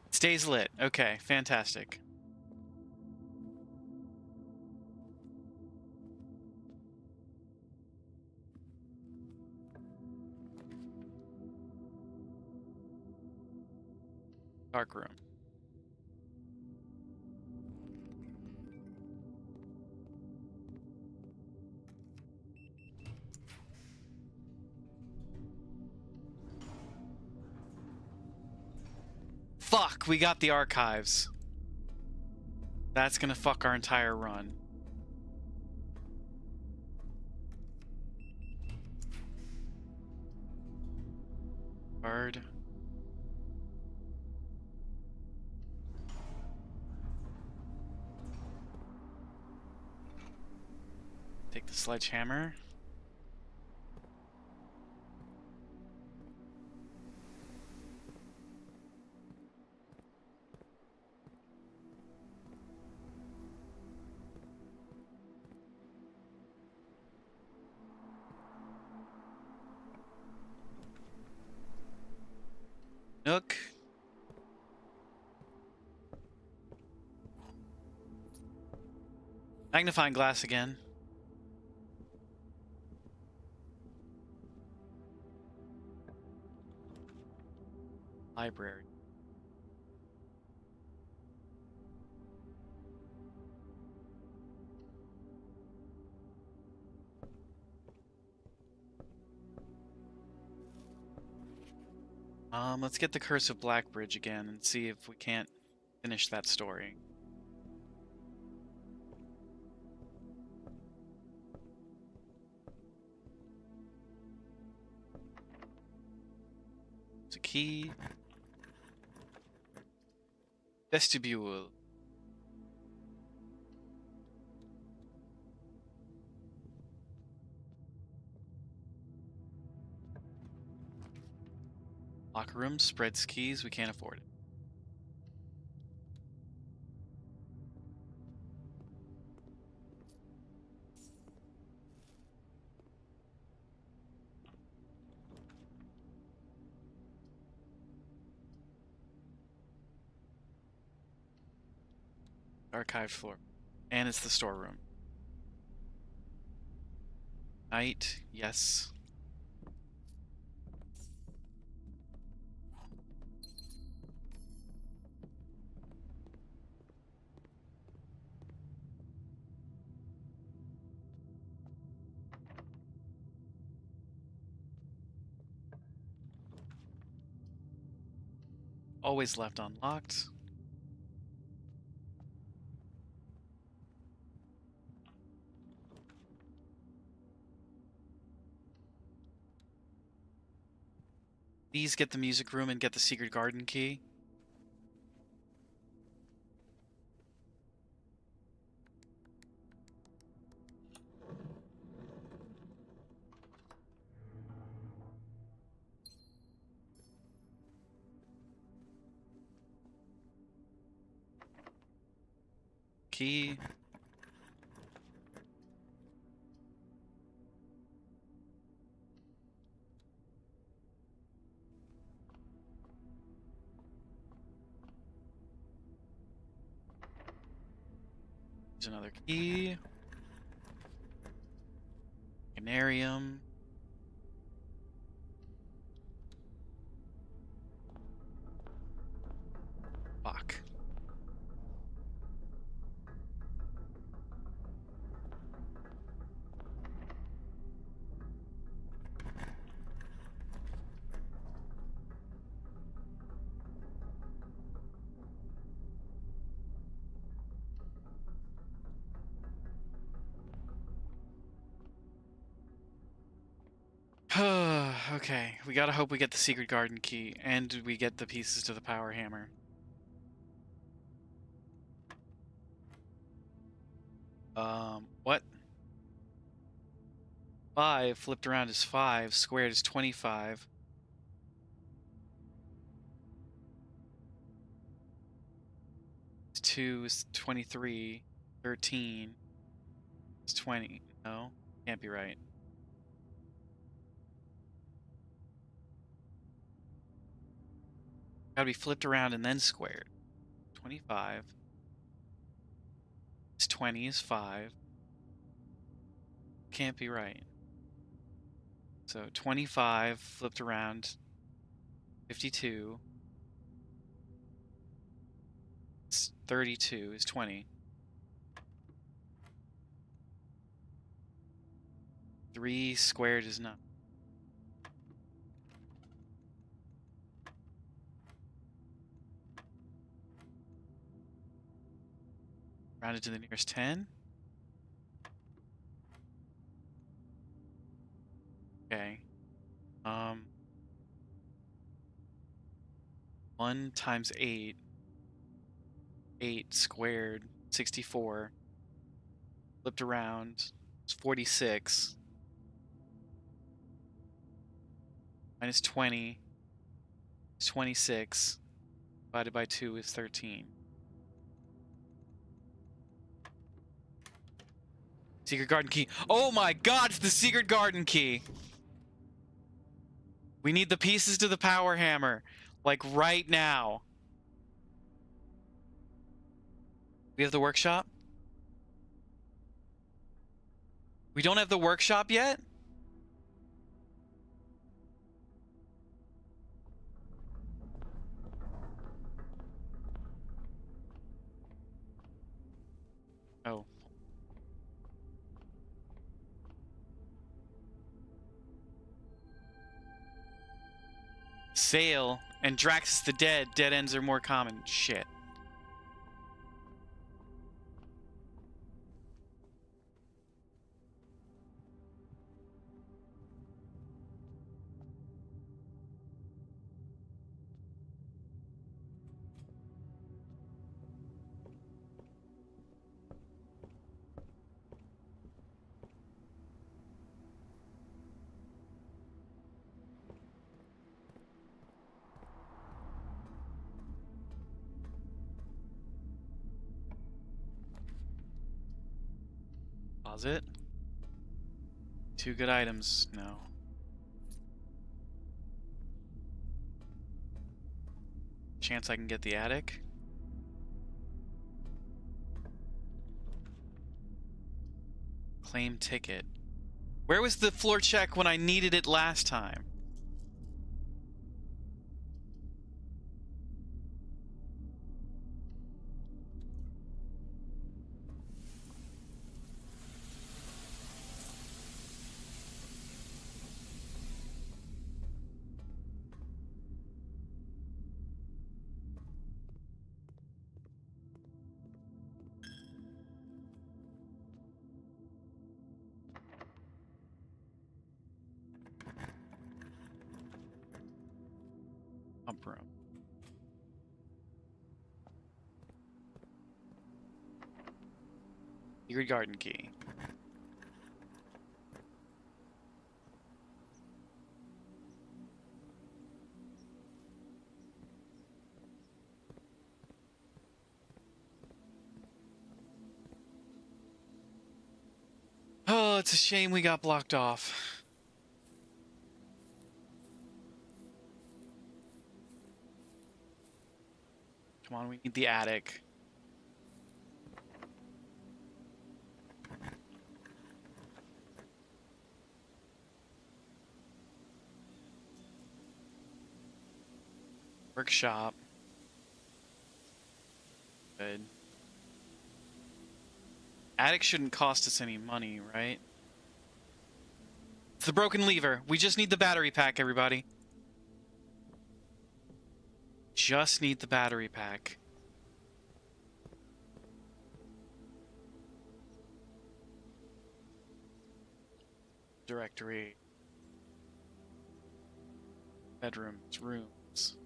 It stays lit. Okay, fantastic. Dark room. Fuck, we got the archives. That's gonna fuck our entire run. Card. Take the sledgehammer. nook. Magnifying glass again. Library. Let's get the Curse of Blackbridge again and see if we can't finish that story. It's a key. Vestibule. Locker room spreads keys. We can't afford it. Archive floor. And it's the storeroom. Night, yes. Always left unlocked. Please get the music room and get the secret garden key. Key. There's another key. Canarium. Fuck. Okay, we gotta hope we get the secret garden key and we get the pieces to the power hammer. What? 5 flipped around is 5, squared is 25. Two is 23. 13 is 20. No, can't be right. Gotta be flipped around and then squared. 25 is 20 is 5. Can't be right. So 25 flipped around, 52. 32 is 20. 3 squared is 9. Rounded to the nearest 10. Okay. 1 times 8. 8 squared, 64. Flipped around, it's 46. Minus 20 is 26. Divided by 2 is 13. Secret garden key. Oh my god, it's the secret garden key! We need the pieces to the power hammer. Like right now. We have the workshop? We don't have the workshop yet? Oh. Sail and Drax is the dead. Dead ends are more common. Shit. Closet. 2 good items. No. Chance I can get the attic. Claim ticket. Where was the floor check when I needed it last time? Pump room. Secret garden key. Oh, it's a shame we got blocked off. Come on, we need the attic. Workshop. Good. Attic shouldn't cost us any money, right? It's the broken lever. We just need the battery pack, everybody. Just need the battery pack. Directory. Bedrooms, rooms.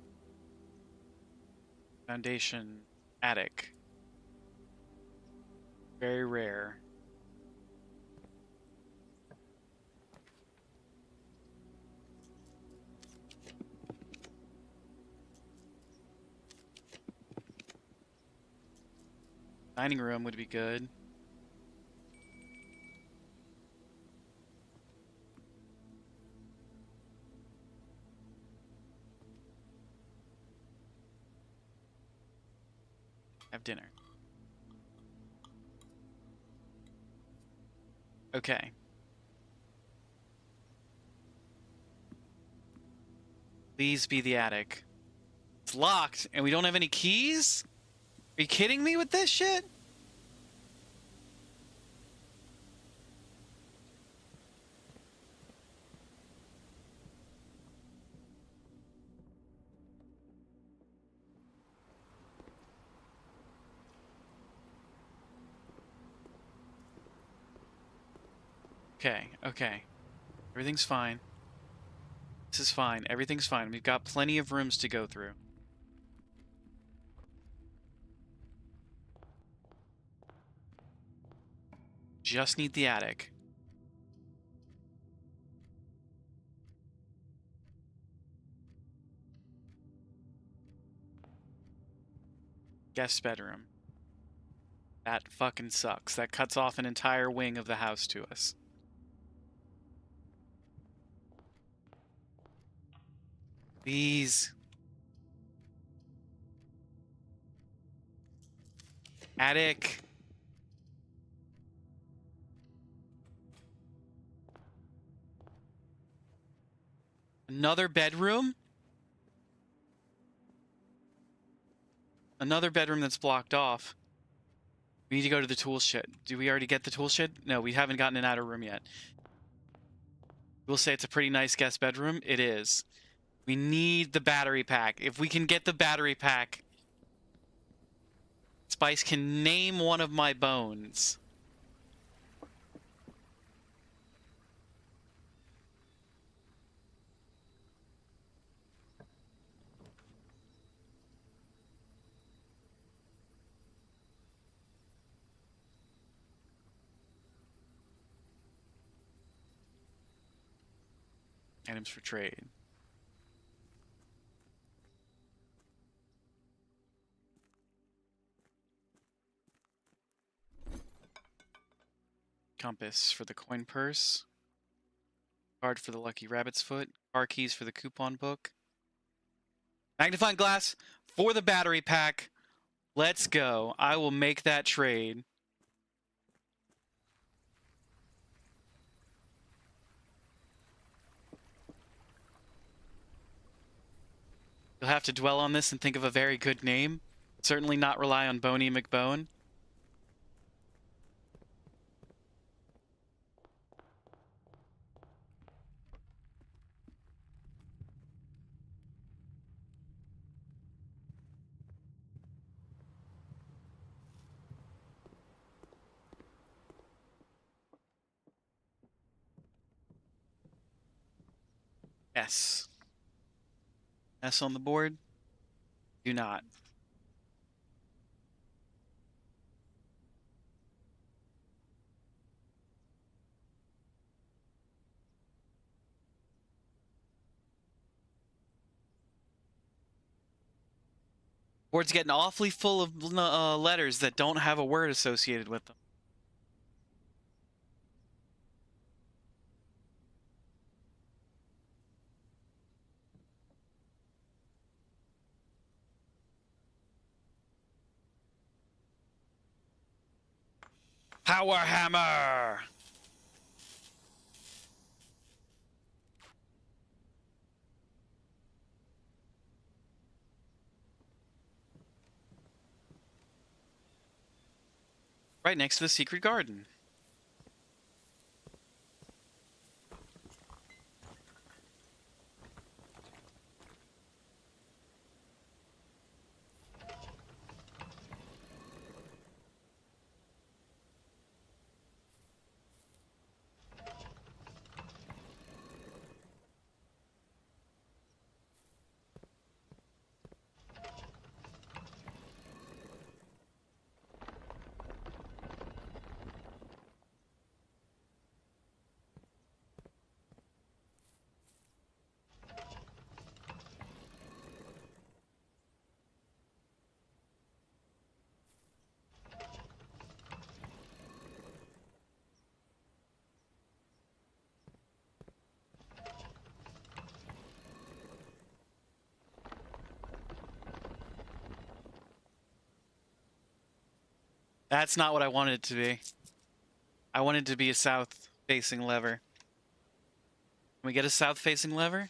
Foundation, attic. Very rare. Dining room would be good. Have dinner. Okay. Please be the attic. It's locked, and we don't have any keys? Are you kidding me with this shit? Okay, okay. Everything's fine. This is fine. Everything's fine. We've got plenty of rooms to go through. Just need the attic. Guest bedroom. That fucking sucks. That cuts off an entire wing of the house to us. Please. Attic. Another bedroom? Another bedroom that's blocked off. We need to go to the tool shed. Do we already get the tool shed? No, we haven't gotten an outer room yet. We'll say it's a pretty nice guest bedroom. It is. We need the battery pack. If we can get the battery pack, Spice can name one of my bones. Items for trade. Compass for the coin purse. Card for the lucky rabbit's foot. Car keys for the coupon book. Magnifying glass for the battery pack. Let's go. I will make that trade. You'll have to dwell on this and think of a very good name. Certainly not rely on Boney McBone. S. S on the board. Do not. Board's getting awfully full of letters that don't have a word associated with them. Power hammer! Right next to the secret garden. That's not what I wanted it to be. I wanted it to be a south-facing lever. Can we get a south-facing lever?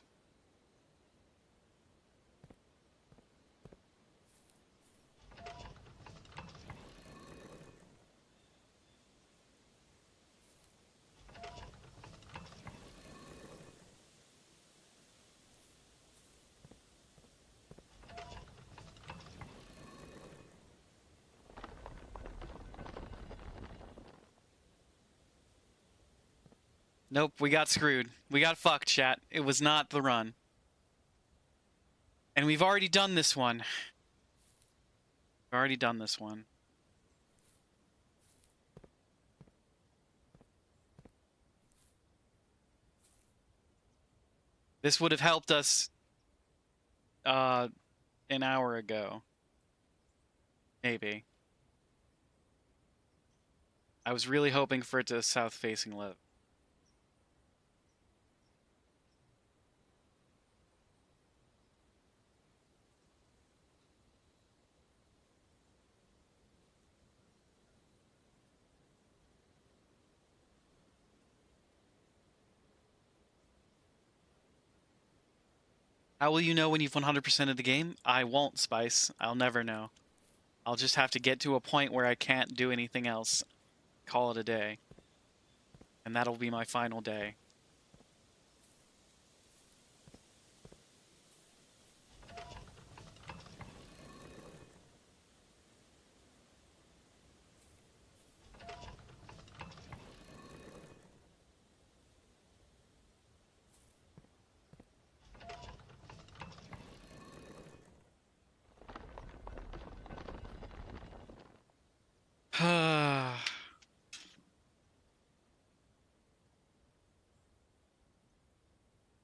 Nope, we got screwed. We got fucked, chat. It was not the run. And we've already done this one. We've already done this one. This would have helped us an hour ago. Maybe. I was really hoping for it to south-facing lever. How will you know when you've 100% of the game? I won't, Spice. I'll never know. I'll just have to get to a point where I can't do anything else. Call it a day. And that'll be my final day.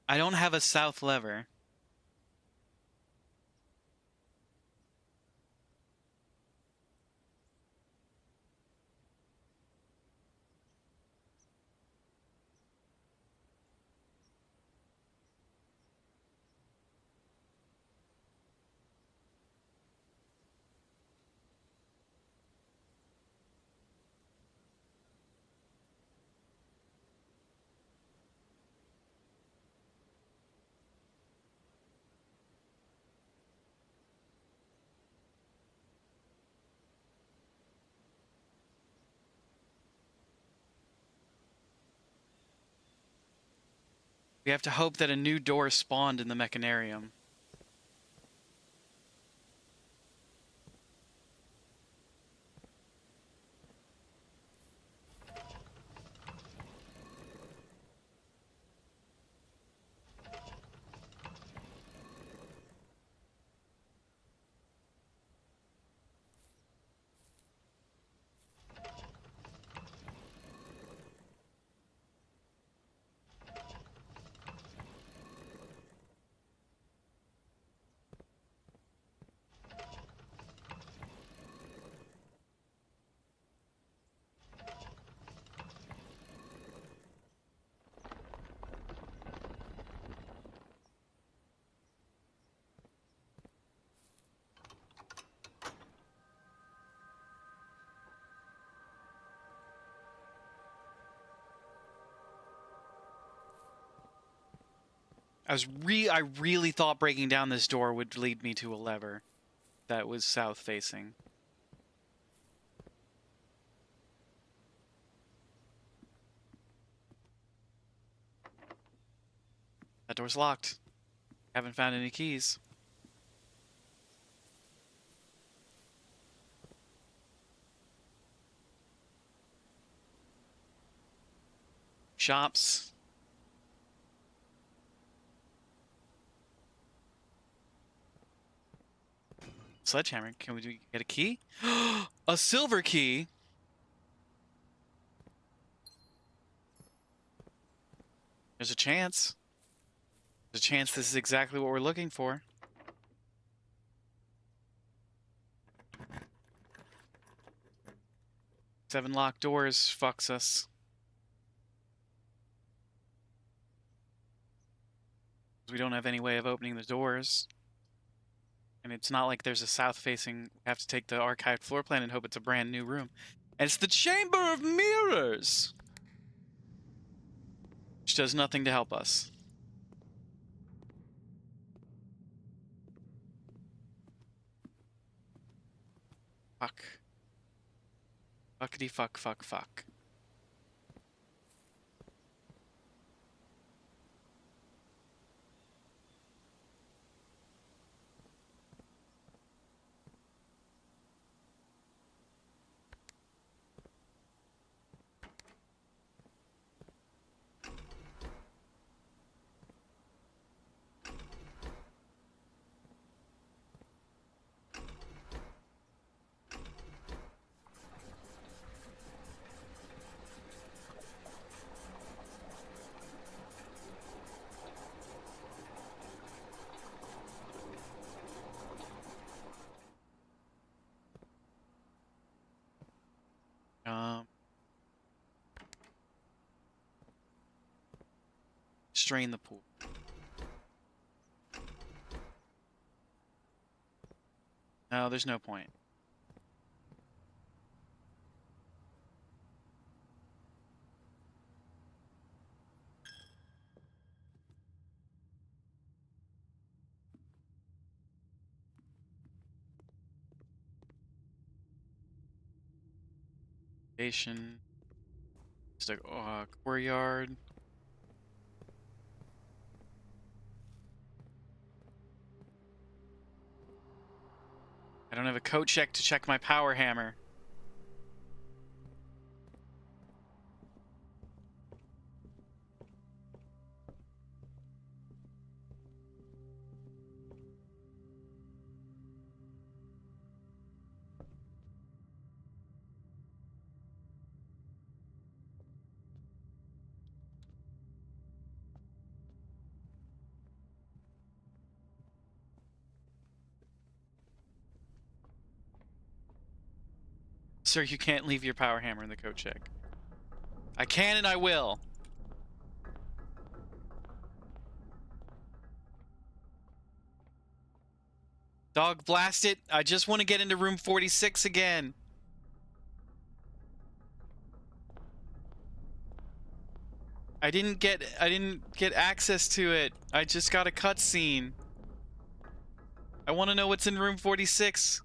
I don't have a south lever. We have to hope that a new door spawned in the mechanarium. I really thought breaking down this door would lead me to a lever that was south facing. That door's locked. Haven't found any keys. Shops. Sledgehammer. Can we get a key? A silver key? There's a chance. There's a chance this is exactly what we're looking for. Seven locked doors fucks us. We don't have any way of opening the doors. And it's not like there's a south-facing... We have to take the archived floor plan and hope it's a brand new room. And it's the Chamber of Mirrors! Which does nothing to help us. Fuck. Fuckity fuck fuck fuck. Strain the pool. No, there's no point. Station. Just a courtyard. I don't have a code check to check my power hammer. Sir, you can't leave your power hammer in the code check. I can and I will. Dog, blast it. I just want to get into room 46 again. I didn't get access to it. I just got a cutscene. I want to know what's in room 46.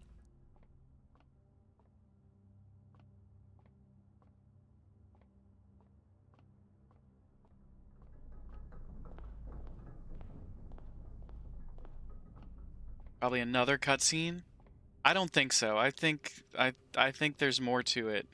Probably another cutscene? I don't think so. I think there's more to it.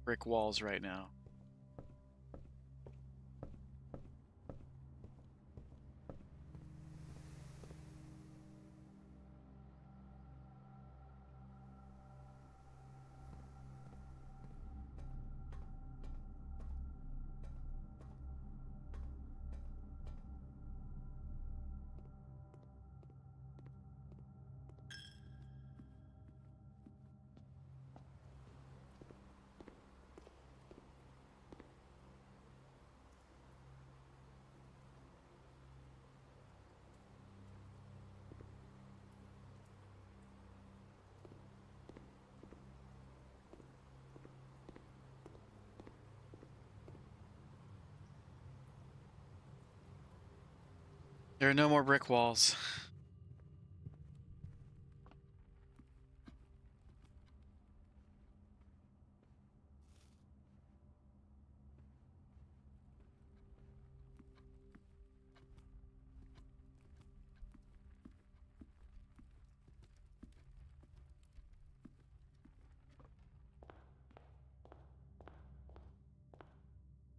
Brick walls right now. There are no more brick walls.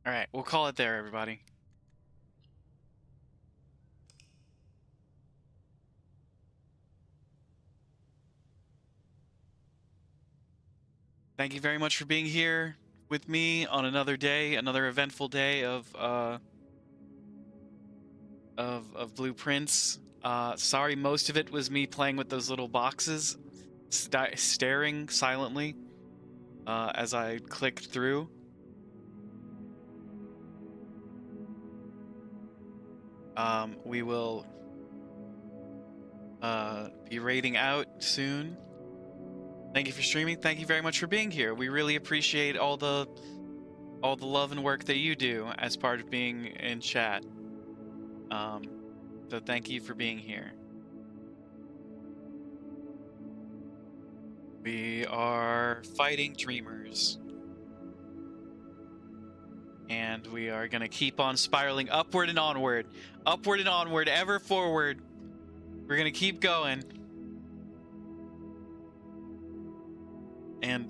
All right, we'll call it there, everybody. Thank you very much for being here with me on another day, another eventful day of blueprints. Sorry, most of it was me playing with those little boxes, staring silently as I clicked through. We will be raiding out soon. Thank you for streaming. Thank you very much for being here. We really appreciate all the love and work that you do as part of being in chat. So thank you for being here. We are fighting dreamers. And we are going to keep on spiraling upward and onward. Upward and onward, ever forward. We're going to keep going. And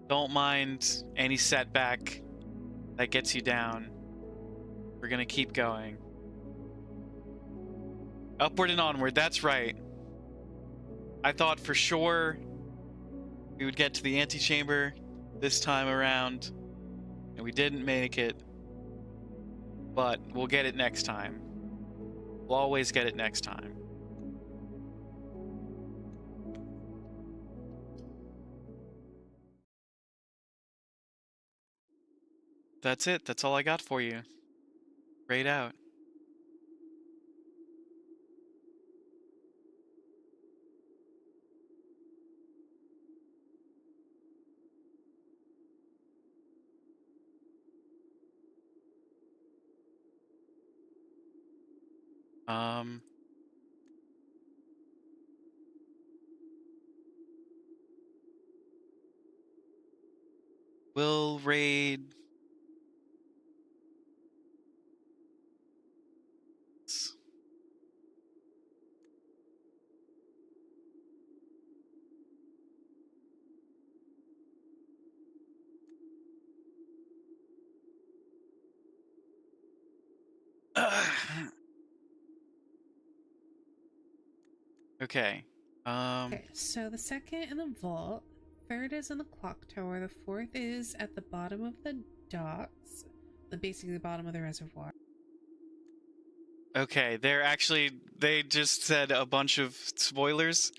don't mind any setback that gets you down. We're going to keep going. Upward and onward, that's right. I thought for sure we would get to the antechamber this time around, and we didn't make it, but we'll get it next time. We'll always get it next time. That's it. That's all I got for you. Raid out. Um, we'll raid. Okay. Okay, so the second in the vault, third is in the clock tower, the fourth is at the bottom of the docks, basically the bottom of the reservoir. Okay, they just said a bunch of spoilers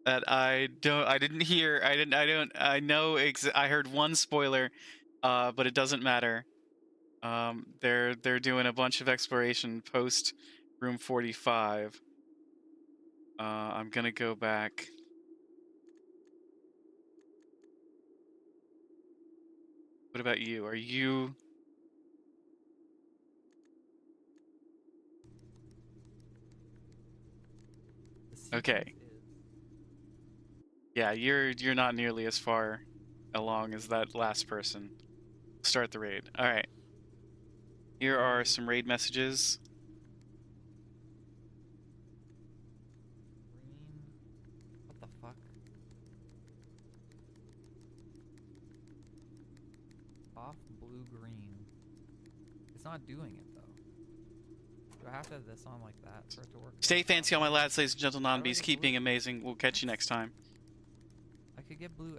that I didn't hear. I heard one spoiler, but it doesn't matter. They're doing a bunch of exploration post room 45. I'm gonna go back. What about you? Are you... Okay. Yeah, you're not nearly as far along as that last person. Start the raid. All right. Here are some raid messages. Green. What the fuck? Off blue green. It's not doing it though. Do I have to have this on like that for it to work? Stay fancy on my lads, ladies and gentle How do I non-bees. get Keep being blue? amazing. We'll catch you next time. I could get blue